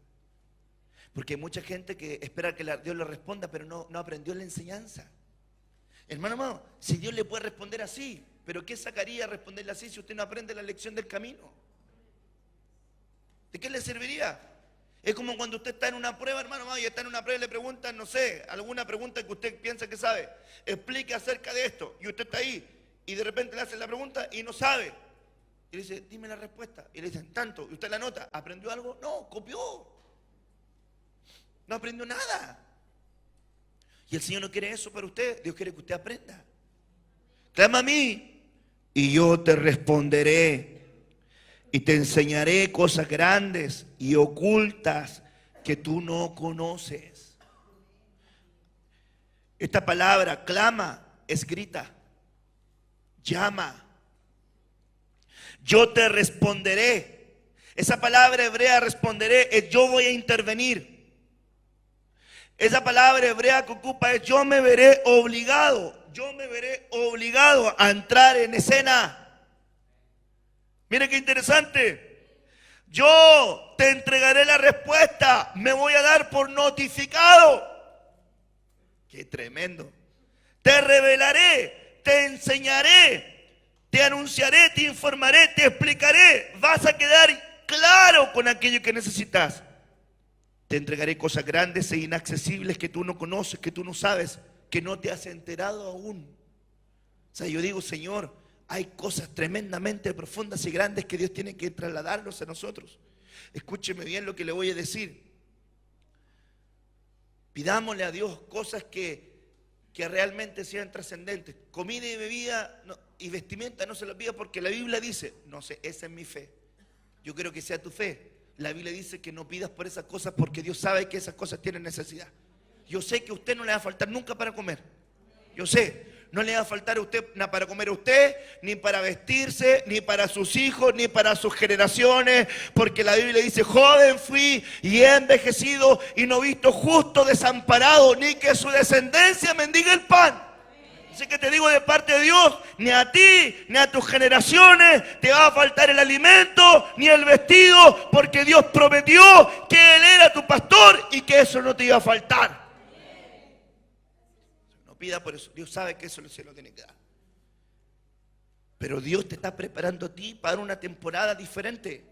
Speaker 2: Porque hay mucha gente que espera que Dios le responda, pero no aprendió la enseñanza. Hermano amado, si Dios le puede responder así, ¿pero qué sacaría responderle así si usted no aprende la lección del camino? ¿De qué le serviría? Es como cuando usted está en una prueba, hermano amado, y está en una prueba y le preguntan, no sé, alguna pregunta que usted piensa que sabe. Explique acerca de esto. Y usted está ahí, y de repente le hacen la pregunta y no sabe. Y le dice, dime la respuesta. Y le dicen, tanto. Y usted la nota. ¿Aprendió algo? No, copió. No aprendió nada. Y el Señor no quiere eso para usted. Dios quiere que usted aprenda. Clama a mí y yo te responderé. Y te enseñaré cosas grandes y ocultas que tú no conoces. Esta palabra, clama, es grita. Llama. Yo te responderé. Esa palabra hebrea responderé es yo voy a intervenir. Esa palabra hebrea que ocupa es yo me veré obligado. Yo me veré obligado a entrar en escena. Mire qué interesante. Yo te entregaré la respuesta. Me voy a dar por notificado. Qué tremendo. Te revelaré, te enseñaré, te anunciaré, te informaré, te explicaré. Vas a quedar claro con aquello que necesitas. Te entregaré cosas grandes e inaccesibles que tú no conoces, que tú no sabes, que no te has enterado aún. O sea, yo digo, Señor, hay cosas tremendamente profundas y grandes que Dios tiene que trasladarnos a nosotros. Escúcheme bien lo que le voy a decir. Pidámosle a Dios cosas que realmente sean trascendentes. Comida y bebida y vestimenta no se las pida porque la Biblia dice, no sé, esa es mi fe. Yo quiero que sea tu fe. La Biblia dice que no pidas por esas cosas porque Dios sabe que esas cosas tienen necesidad. Yo sé que a usted no le va a faltar nunca para comer. Yo sé, no le va a faltar a usted nada para comer a usted, ni para vestirse, ni para sus hijos, ni para sus generaciones, porque la Biblia dice, joven fui y he envejecido y no he visto justo desamparado, ni que su descendencia mendigue el pan. Así que te digo de parte de Dios, ni a ti, ni a tus generaciones te va a faltar el alimento, ni el vestido, porque Dios prometió que Él era tu pastor y que eso no te iba a faltar. No pida por eso, Dios sabe que eso se lo tiene que dar. Pero Dios te está preparando a ti para una temporada diferente.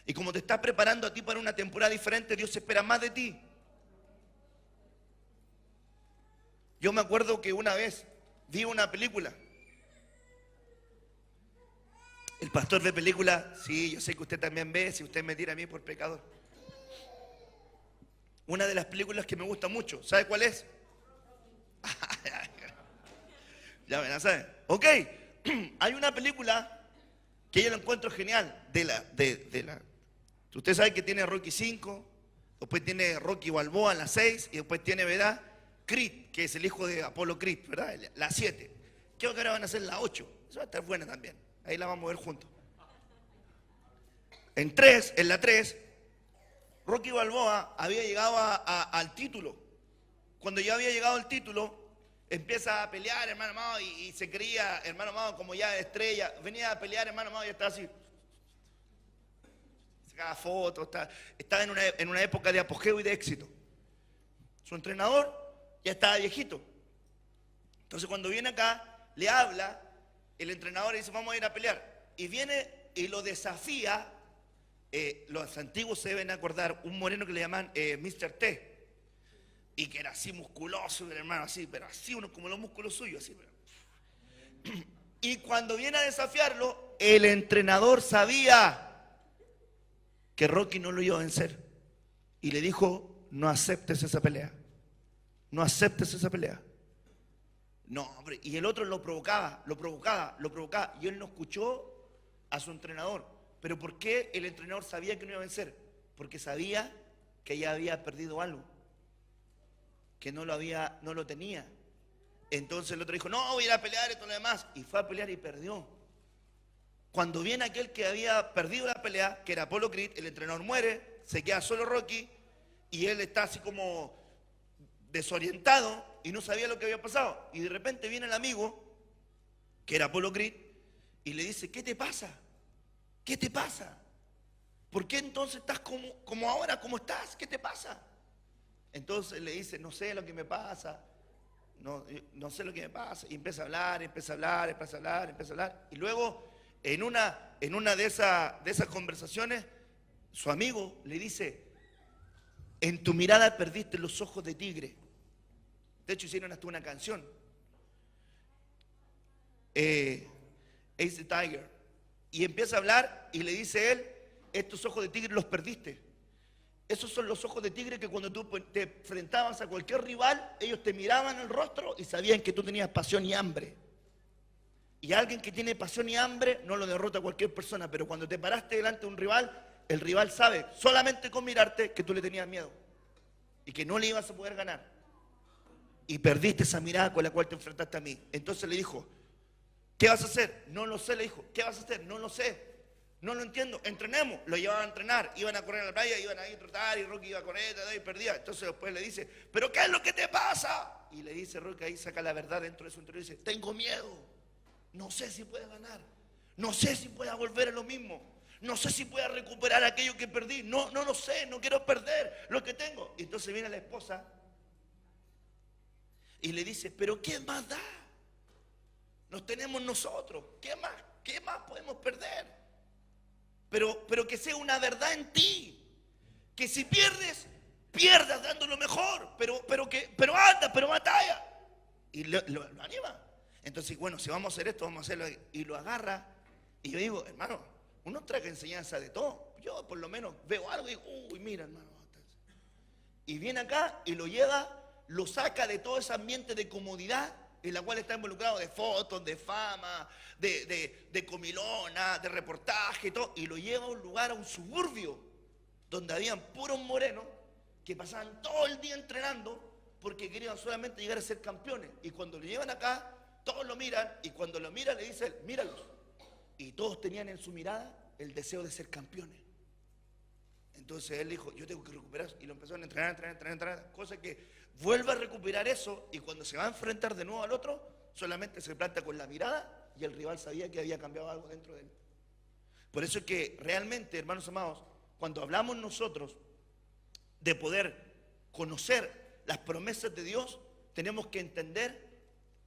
Speaker 2: Y como te está preparando a ti para una temporada diferente, Dios espera más de ti. Yo me acuerdo que una vez vi una película. El pastor ve película, sí, yo sé que usted también ve, si usted me tira a mí por pecador. Una de las películas que me gusta mucho, ¿sabe cuál es? Ya me la saben. Ok, hay una película que yo la encuentro genial. Usted sabe que tiene Rocky 5, después tiene Rocky Balboa en la 6 y después tiene, ¿verdad? Creed, que es el hijo de Apolo Creed, ¿verdad? La 7. Creo que ahora van a ser la 8. Eso va a estar buena también. Ahí la vamos a ver juntos. En la 3, Rocky Balboa había llegado al título. Cuando ya había llegado al título, empieza a pelear, hermano amado, y se creía, hermano amado, como ya estrella. Venía a pelear, hermano amado, y estaba así. Sacaba fotos, estaba en una época de apogeo y de éxito. Su entrenador ya estaba viejito. Entonces cuando viene acá, le habla, el entrenador le dice, vamos a ir a pelear. Y viene y lo desafía, los antiguos se deben acordar, un moreno que le llaman Mr. T. Y que era así musculoso, el hermano, así, pero así, uno como los músculos suyos, así. Pero. Y cuando viene a desafiarlo, el entrenador sabía que Rocky no lo iba a vencer. Y le dijo, no aceptes esa pelea. No aceptes esa pelea. No, hombre. Y el otro lo provocaba. Y él no escuchó a su entrenador. ¿Pero por qué el entrenador sabía que no iba a vencer? Porque sabía que ya había perdido algo. Que no lo tenía. Entonces el otro dijo, no, voy a ir a pelear y todo lo demás. Y fue a pelear y perdió. Cuando viene aquel que había perdido la pelea, que era Apollo Creed, el entrenador muere, se queda solo Rocky y él está así como desorientado y no sabía lo que había pasado. Y de repente viene el amigo, que era Apollo Creed, y le dice: ¿qué te pasa? ¿Qué te pasa? ¿Por qué entonces estás como ahora, como estás? ¿Qué te pasa? Entonces le dice: no sé lo que me pasa, no sé lo que me pasa. Y empieza a hablar. Y luego, en una de esas conversaciones, su amigo le dice: en tu mirada perdiste los ojos de tigre. De hecho, hicieron hasta una canción, Ace the Tiger. Y empieza a hablar y le dice él: estos ojos de tigre los perdiste. Esos son los ojos de tigre que cuando tú te enfrentabas a cualquier rival, ellos te miraban el rostro y sabían que tú tenías pasión y hambre. Y alguien que tiene pasión y hambre no lo derrota cualquier persona, pero cuando te paraste delante de un rival, el rival sabe, solamente con mirarte, que tú le tenías miedo y que no le ibas a poder ganar. Y perdiste esa mirada con la cual te enfrentaste a mí. Entonces le dijo: ¿qué vas a hacer? No lo sé, le dijo. ¿Qué vas a hacer? No lo sé. No lo entiendo. Entrenemos. Lo llevaban a entrenar. Iban a correr a la playa, iban a ir a trotar y Rocky iba a correr y perdía. Entonces después le dice: ¿pero qué es lo que te pasa? Y le dice Rocky, ahí saca la verdad dentro de su interior y dice: tengo miedo. No sé si pueda ganar. No sé si pueda volver a lo mismo. No sé si pueda recuperar aquello que perdí. No lo sé. No quiero perder lo que tengo. Y entonces viene la esposa y le dice: ¿pero qué más da? Nos tenemos nosotros. ¿Qué más podemos perder? Pero que sea una verdad en ti. Que si pierdes, pierdas dando lo mejor. Pero anda, pero batalla. Y lo anima. Entonces, bueno, si vamos a hacer esto, vamos a hacerlo. Y lo agarra. Y yo digo: hermano, uno trae enseñanza de todo. Yo por lo menos veo algo y digo: uy, mira, hermano. Y viene acá y lo lleva, lo saca de todo ese ambiente de comodidad en la cual está involucrado, de fotos, de fama, de comilona, de reportaje y todo, y lo lleva a un lugar, a un suburbio, donde habían puros morenos que pasaban todo el día entrenando porque querían solamente llegar a ser campeones. Y cuando lo llevan acá, todos lo miran, y cuando lo miran le dicen: míralos. Y todos tenían en su mirada el deseo de ser campeones. Entonces él dijo: yo tengo que recuperar eso. Y lo empezaron a entrenar, cosa que vuelve a recuperar eso, y cuando se va a enfrentar de nuevo al otro, solamente se planta con la mirada, y el rival sabía que había cambiado algo dentro de él. Por eso es que realmente, hermanos amados, cuando hablamos nosotros de poder conocer las promesas de Dios, tenemos que entender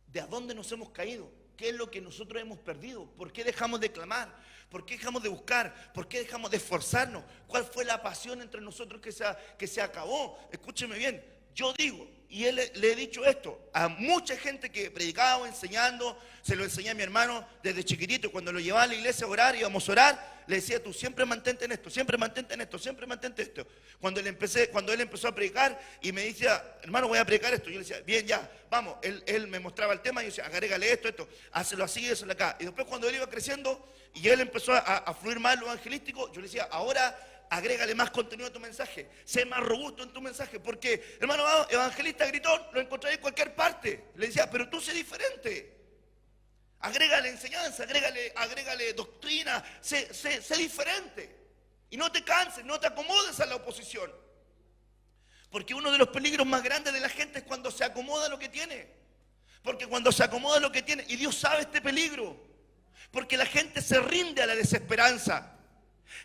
Speaker 2: de a dónde nos hemos caído, qué es lo que nosotros hemos perdido, por qué dejamos de clamar, por qué dejamos de buscar, por qué dejamos de esforzarnos, cuál fue la pasión entre nosotros que se acabó. Escúcheme bien, yo digo, y le he dicho esto a mucha gente que predicaba o enseñando, se lo enseñé a mi hermano desde chiquitito. Cuando lo llevaba a la iglesia a orar, íbamos a orar, le decía: tú siempre mantente en esto, siempre mantente en esto, siempre mantente en esto. Cuando él empezó a predicar y me decía: hermano, voy a predicar esto, yo le decía: bien, ya, vamos. Él me mostraba el tema y yo decía: agrégale esto, hazlo así, hazlo acá. Y después, cuando él iba creciendo y él empezó a fluir más lo evangelístico, yo le decía: ahora agrégale más contenido a tu mensaje, sé más robusto en tu mensaje, porque, hermano, evangelista gritón, lo encontraré en cualquier parte. Le decía: pero tú sé diferente. Agrégale enseñanza, agrégale doctrina, sé diferente. Y no te canses, no te acomodes a la oposición. Porque uno de los peligros más grandes de la gente es cuando se acomoda a lo que tiene. Porque cuando se acomoda a lo que tiene, y Dios sabe este peligro, porque la gente se rinde a la desesperanza,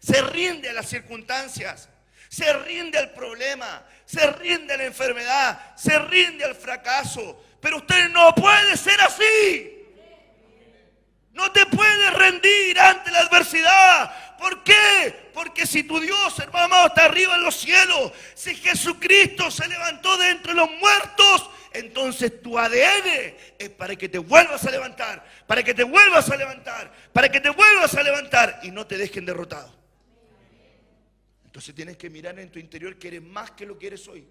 Speaker 2: se rinde a las circunstancias, se rinde al problema, se rinde a la enfermedad, se rinde al fracaso. Pero usted no puede ser así. No te puedes rendir ante la adversidad. ¿Por qué? Porque si tu Dios, hermano amado, está arriba en los cielos, si Jesucristo se levantó de entre los muertos, entonces tu ADN es para que te vuelvas a levantar, para que te vuelvas a levantar, para que te vuelvas a levantar y no te dejen derrotado. Entonces tienes que mirar en tu interior que eres más que lo que eres hoy.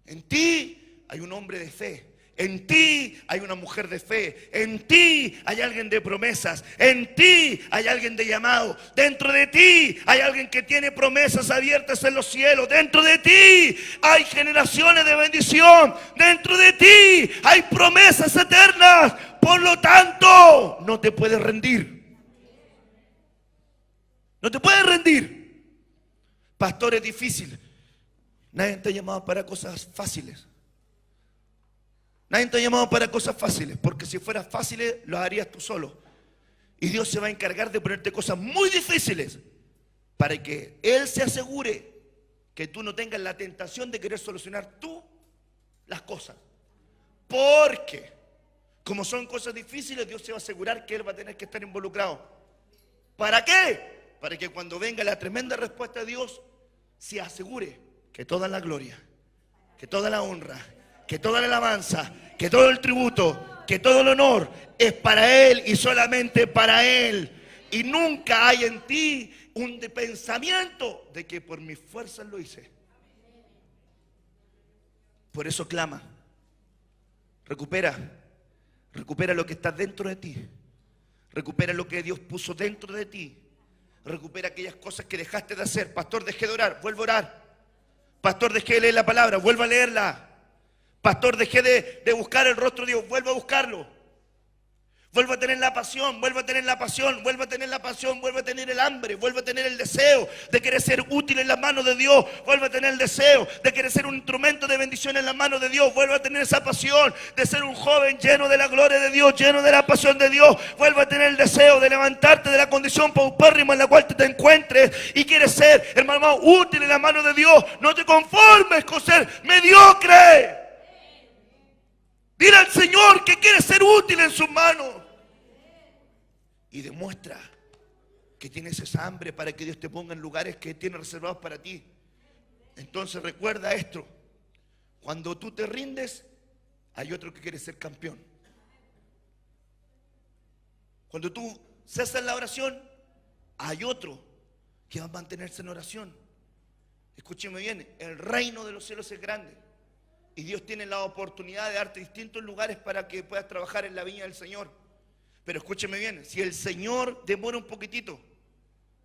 Speaker 2: En ti hay un hombre de fe. En ti hay una mujer de fe. En ti hay alguien de promesas. En ti hay alguien de llamado. Dentro de ti hay alguien que tiene promesas abiertas en los cielos. Dentro de ti hay generaciones de bendición. Dentro de ti hay promesas eternas. Por lo tanto, no te puedes rendir. No te puedes rendir. Pastor, es difícil. Nadie te ha llamado para cosas fáciles. Nadie te ha llamado para cosas fáciles, porque si fueran fáciles, lo harías tú solo. Y Dios se va a encargar de ponerte cosas muy difíciles para que Él se asegure que tú no tengas la tentación de querer solucionar tú las cosas. Porque, como son cosas difíciles, Dios se va a asegurar que Él va a tener que estar involucrado. ¿Para qué? Para que cuando venga la tremenda respuesta de Dios, se asegure que toda la gloria, que toda la honra, que toda la alabanza, que todo el tributo, que todo el honor es para Él y solamente para Él. Y nunca hay en ti un pensamiento de que por mis fuerzas lo hice. Por eso clama. Recupera lo que está dentro de ti. Recupera lo que Dios puso dentro de ti. Recupera aquellas cosas que dejaste de hacer. Pastor, dejé de orar, vuelvo a orar. Pastor, dejé de leer la palabra, vuelvo a leerla. Pastor, dejé de buscar el rostro de Dios, vuelvo a buscarlo. Vuelvo a tener la pasión, vuelvo a tener la pasión, vuelvo a tener la pasión, vuelvo a tener el hambre, vuelvo a tener el deseo de querer ser útil en las manos de Dios, vuelvo a tener el deseo de querer ser un instrumento de bendición en las manos de Dios, vuelvo a tener esa pasión de ser un joven lleno de la gloria de Dios, lleno de la pasión de Dios, vuelvo a tener el deseo de levantarte de la condición paupérrima en la cual te encuentres y quieres ser, hermano, útil en las manos de Dios. No te conformes con ser mediocre. Dile al Señor que quieres ser útil en sus manos. Y demuestra que tienes esa hambre para que Dios te ponga en lugares que tiene reservados para ti. Entonces recuerda esto. Cuando tú te rindes, hay otro que quiere ser campeón. Cuando tú cesas la oración, hay otro que va a mantenerse en oración. Escúcheme bien, el reino de los cielos es grande. Y Dios tiene la oportunidad de darte distintos lugares para que puedas trabajar en la viña del Señor. Pero escúcheme bien, si el Señor demora un poquitito,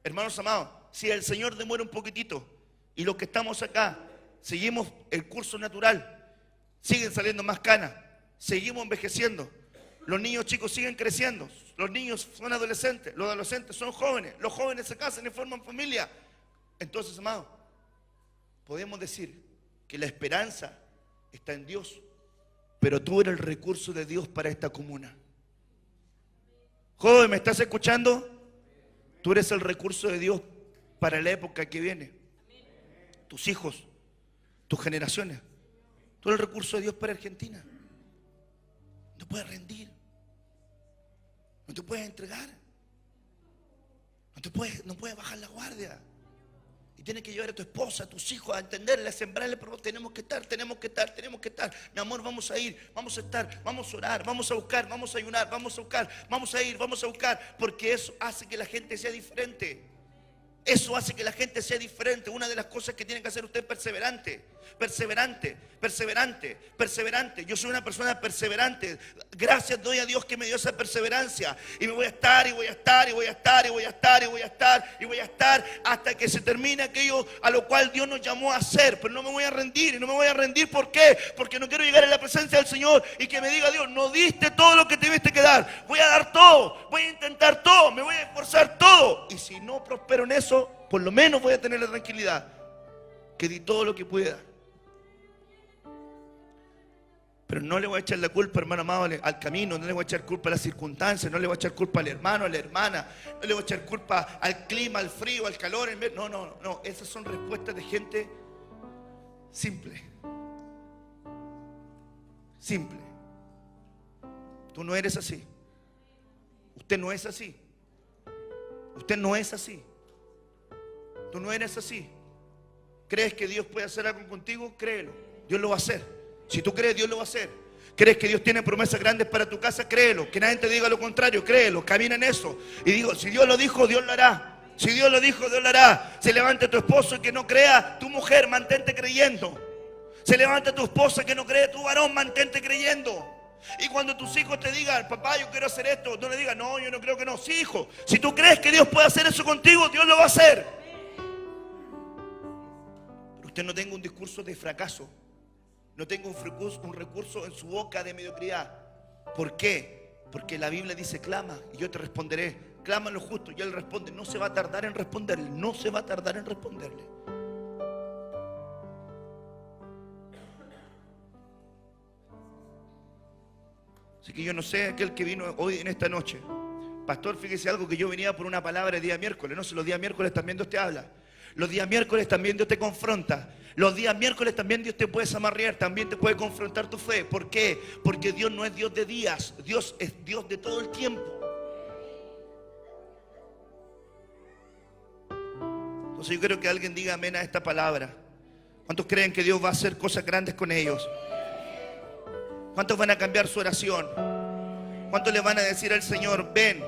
Speaker 2: hermanos amados, si el Señor demora un poquitito y los que estamos acá seguimos el curso natural, siguen saliendo más canas, seguimos envejeciendo, los niños chicos siguen creciendo, los niños son adolescentes, los adolescentes son jóvenes, los jóvenes se casan y forman familia. Entonces, amados, podemos decir que la esperanza está en Dios, pero tú eres el recurso de Dios para esta comuna. Joven, ¿me estás escuchando? Tú eres el recurso de Dios para la época que viene. Tus hijos, tus generaciones. Tú eres el recurso de Dios para Argentina. No te puedes rendir. No te puedes entregar. No puedes bajar la guardia. Y tienes que llevar a tu esposa, a tus hijos a entenderle, a sembrarle, pero tenemos que estar. Mi amor, vamos a ir, vamos a estar, vamos a orar, vamos a buscar, vamos a ayunar, vamos a buscar, vamos a ir, vamos a buscar, porque eso hace que la gente sea diferente. Eso hace que la gente sea diferente. Una de las cosas que tiene que hacer usted es perseverante. Yo soy una persona perseverante. Gracias doy a Dios que me dio esa perseverancia. Y me voy a estar hasta que se termine aquello a lo cual Dios nos llamó a hacer. Pero no me voy a rendir. Y no me voy a rendir, ¿por qué? Porque no quiero llegar a la presencia del Señor y que me diga Dios, no diste todo lo que tuviste que dar. Voy a dar todo, voy a intentar todo, me voy a esforzar todo. Y si no prospero en eso, por lo menos voy a tener la tranquilidad que di todo lo que pude dar. Pero no le voy a echar la culpa, hermano amado, al camino, no le voy a echar culpa a las circunstancias, no le voy a echar culpa al hermano, a la hermana, no le voy a echar culpa al clima, al frío, al calor. No, esas son respuestas de gente simple. Tú no eres así. Usted no es así. Usted no es así. Tú no eres así. ¿Crees que Dios puede hacer algo contigo? Créelo, Dios lo va a hacer. Si tú crees, Dios lo va a hacer. ¿Crees que Dios tiene promesas grandes para tu casa? Créelo. Que nadie te diga lo contrario, créelo, camina en eso. Y digo, si Dios lo dijo, Dios lo hará. Si Dios lo dijo, Dios lo hará. Se levante tu esposo y que no crea, tu mujer, mantente creyendo. Se levanta tu esposa que no cree, tu varón, mantente creyendo. Y cuando tus hijos te digan, papá, yo quiero hacer esto, no le digas, no, yo no creo que no. Sí, hijo, si tú crees que Dios puede hacer eso contigo, Dios lo va a hacer. Pero usted no tenga un discurso de fracaso, no tenga un recurso en su boca de mediocridad. ¿Por qué? Porque la Biblia dice, clama y yo te responderé. Clama a lo justo y Él responde. No se va a tardar en responderle. No se va a tardar en responderle. Así que yo no sé, aquel que vino hoy en esta noche. Pastor, fíjese algo, que yo venía por una palabra el día miércoles. No sé, los días miércoles también Dios te habla. Los días miércoles también Dios te confronta. Los días miércoles también Dios te puede zamarrear, también te puede confrontar tu fe. ¿Por qué? Porque Dios no es Dios de días, Dios es Dios de todo el tiempo. Entonces yo quiero que alguien diga amén a esta palabra. ¿Cuántos creen que Dios va a hacer cosas grandes con ellos? ¿Cuántos van a cambiar su oración? ¿Cuántos le van a decir al Señor, ven?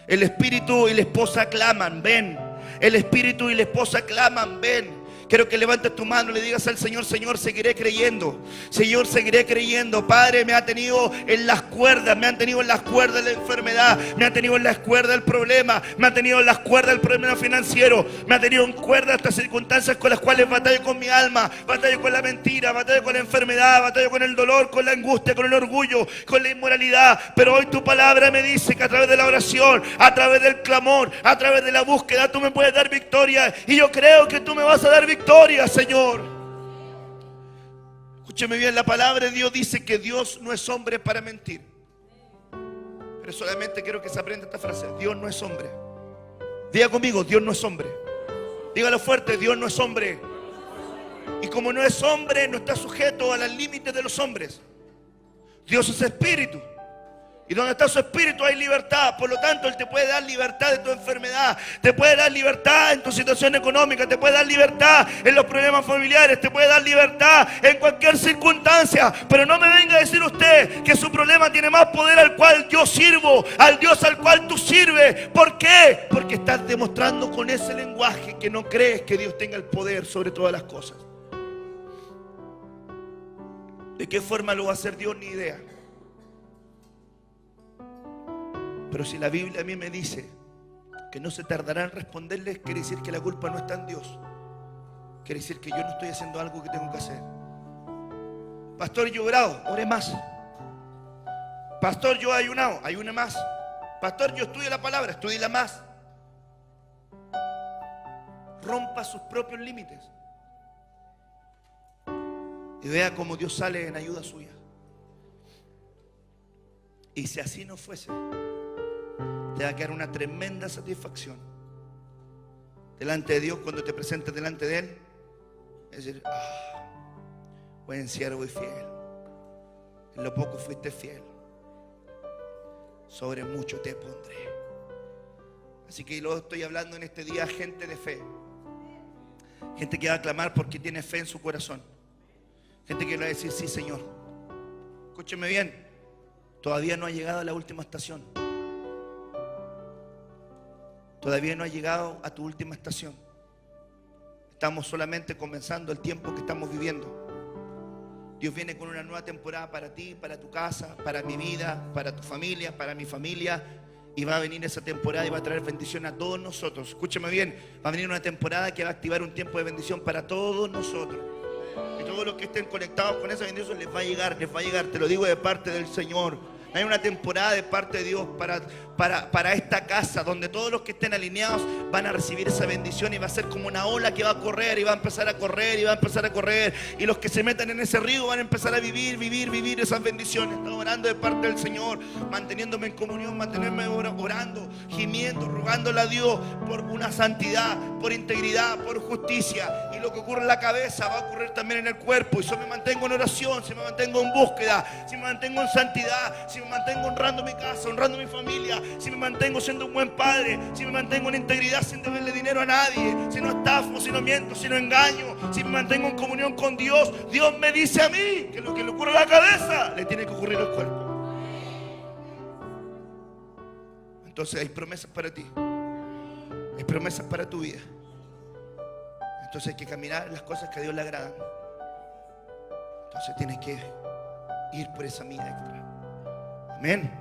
Speaker 2: El espíritu y la esposa claman, ven. El espíritu y la esposa claman, ven. Quiero que levantes tu mano y le digas al Señor, Señor, seguiré creyendo. Señor, seguiré creyendo. Padre, me ha tenido en las cuerdas, me han tenido en las cuerdas de la enfermedad, me ha tenido en las cuerdas del problema, me ha tenido en las cuerdas del problema financiero, me ha tenido en cuerdas estas circunstancias con las cuales batallo con mi alma, batallo con la mentira, batallo con la enfermedad, batallo con el dolor, con la angustia, con el orgullo, con la inmoralidad. Pero hoy tu palabra me dice que a través de la oración, a través del clamor, a través de la búsqueda, tú me puedes dar victoria. Y yo creo que tú me vas a dar victoria, Señor. Escúcheme bien, la palabra de Dios dice que Dios no es hombre para mentir. Pero solamente quiero que se aprenda esta frase: Dios no es hombre. Diga conmigo, Dios no es hombre. Dígalo fuerte, Dios no es hombre. Y como no es hombre, no está sujeto a los límites de los hombres. Dios es espíritu. Y donde está su espíritu hay libertad. Por lo tanto, Él te puede dar libertad de tu enfermedad. Te puede dar libertad en tu situación económica. Te puede dar libertad en los problemas familiares. Te puede dar libertad en cualquier circunstancia. Pero no me venga a decir usted que su problema tiene más poder al cual yo sirvo, al Dios al cual tú sirves. ¿Por qué? Porque estás demostrando con ese lenguaje que no crees que Dios tenga el poder sobre todas las cosas. ¿De qué forma lo va a hacer Dios? Ni idea. Pero si la Biblia a mí me dice que no se tardará en responderles, quiere decir que la culpa no está en Dios. Quiere decir que yo no estoy haciendo algo que tengo que hacer. Pastor, yo he orado, ore más. Pastor, yo he ayunado, ayune más. Pastor, yo estudio la palabra, estudíela más. Rompa sus propios límites y vea cómo Dios sale en ayuda suya. Y si así no fuese, te va a quedar una tremenda satisfacción delante de Dios cuando te presentes delante de Él. Es decir, buen siervo y fiel, en lo poco fuiste fiel, sobre mucho te pondré. Así que lo estoy hablando en este día a gente de fe, gente que va a clamar porque tiene fe en su corazón, gente que va a decir, sí, Señor. Escúcheme bien, todavía no ha llegado a la última estación. Todavía no ha llegado a tu última estación. Estamos solamente comenzando el tiempo que estamos viviendo. Dios viene con una nueva temporada para ti, para tu casa, para mi vida, para tu familia, para mi familia. Y va a venir esa temporada y va a traer bendición a todos nosotros. Escúchame bien, va a venir una temporada que va a activar un tiempo de bendición para todos nosotros. Y todos los que estén conectados con esa bendición les va a llegar, te lo digo de parte del Señor. Hay una temporada de parte de Dios para esta casa, donde todos los que estén alineados van a recibir esa bendición y va a ser como una ola que va a correr y va a empezar a correr y va a empezar a correr. Y los que se metan en ese río van a empezar a vivir esas bendiciones. Estoy orando de parte del Señor, manteniéndome en comunión, mantenerme orando, gimiendo, rogándole a Dios por una santidad, por integridad, por justicia. Y lo que ocurre en la cabeza va a ocurrir también en el cuerpo. Y si me mantengo en oración, si me mantengo en búsqueda, si me mantengo en santidad, si me mantengo honrando mi casa, honrando mi familia, si me mantengo siendo un buen padre, si me mantengo en integridad sin deberle dinero a nadie, si no estafo, si no miento, si no engaño, si me mantengo en comunión con Dios, Dios me dice a mí que lo que le ocurre a la cabeza le tiene que ocurrir al cuerpo. Entonces hay promesas para ti, hay promesas para tu vida. Entonces hay que caminar las cosas que a Dios le agradan. Entonces tienes que ir por esa milla extra. Amén.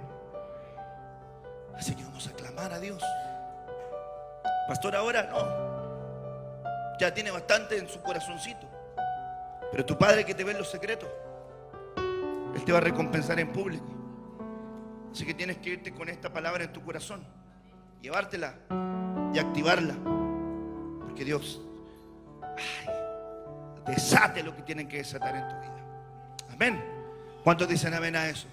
Speaker 2: Así que vamos a clamar a Dios. Pastor, ahora no. Ya tiene bastante en su corazoncito. Pero tu Padre que te ve en los secretos, Él te va a recompensar en público. Así que tienes que irte con esta palabra en tu corazón, llevártela y activarla, porque Dios desate lo que tienen que desatar en tu vida. Amén. ¿Cuántos dicen amén a eso?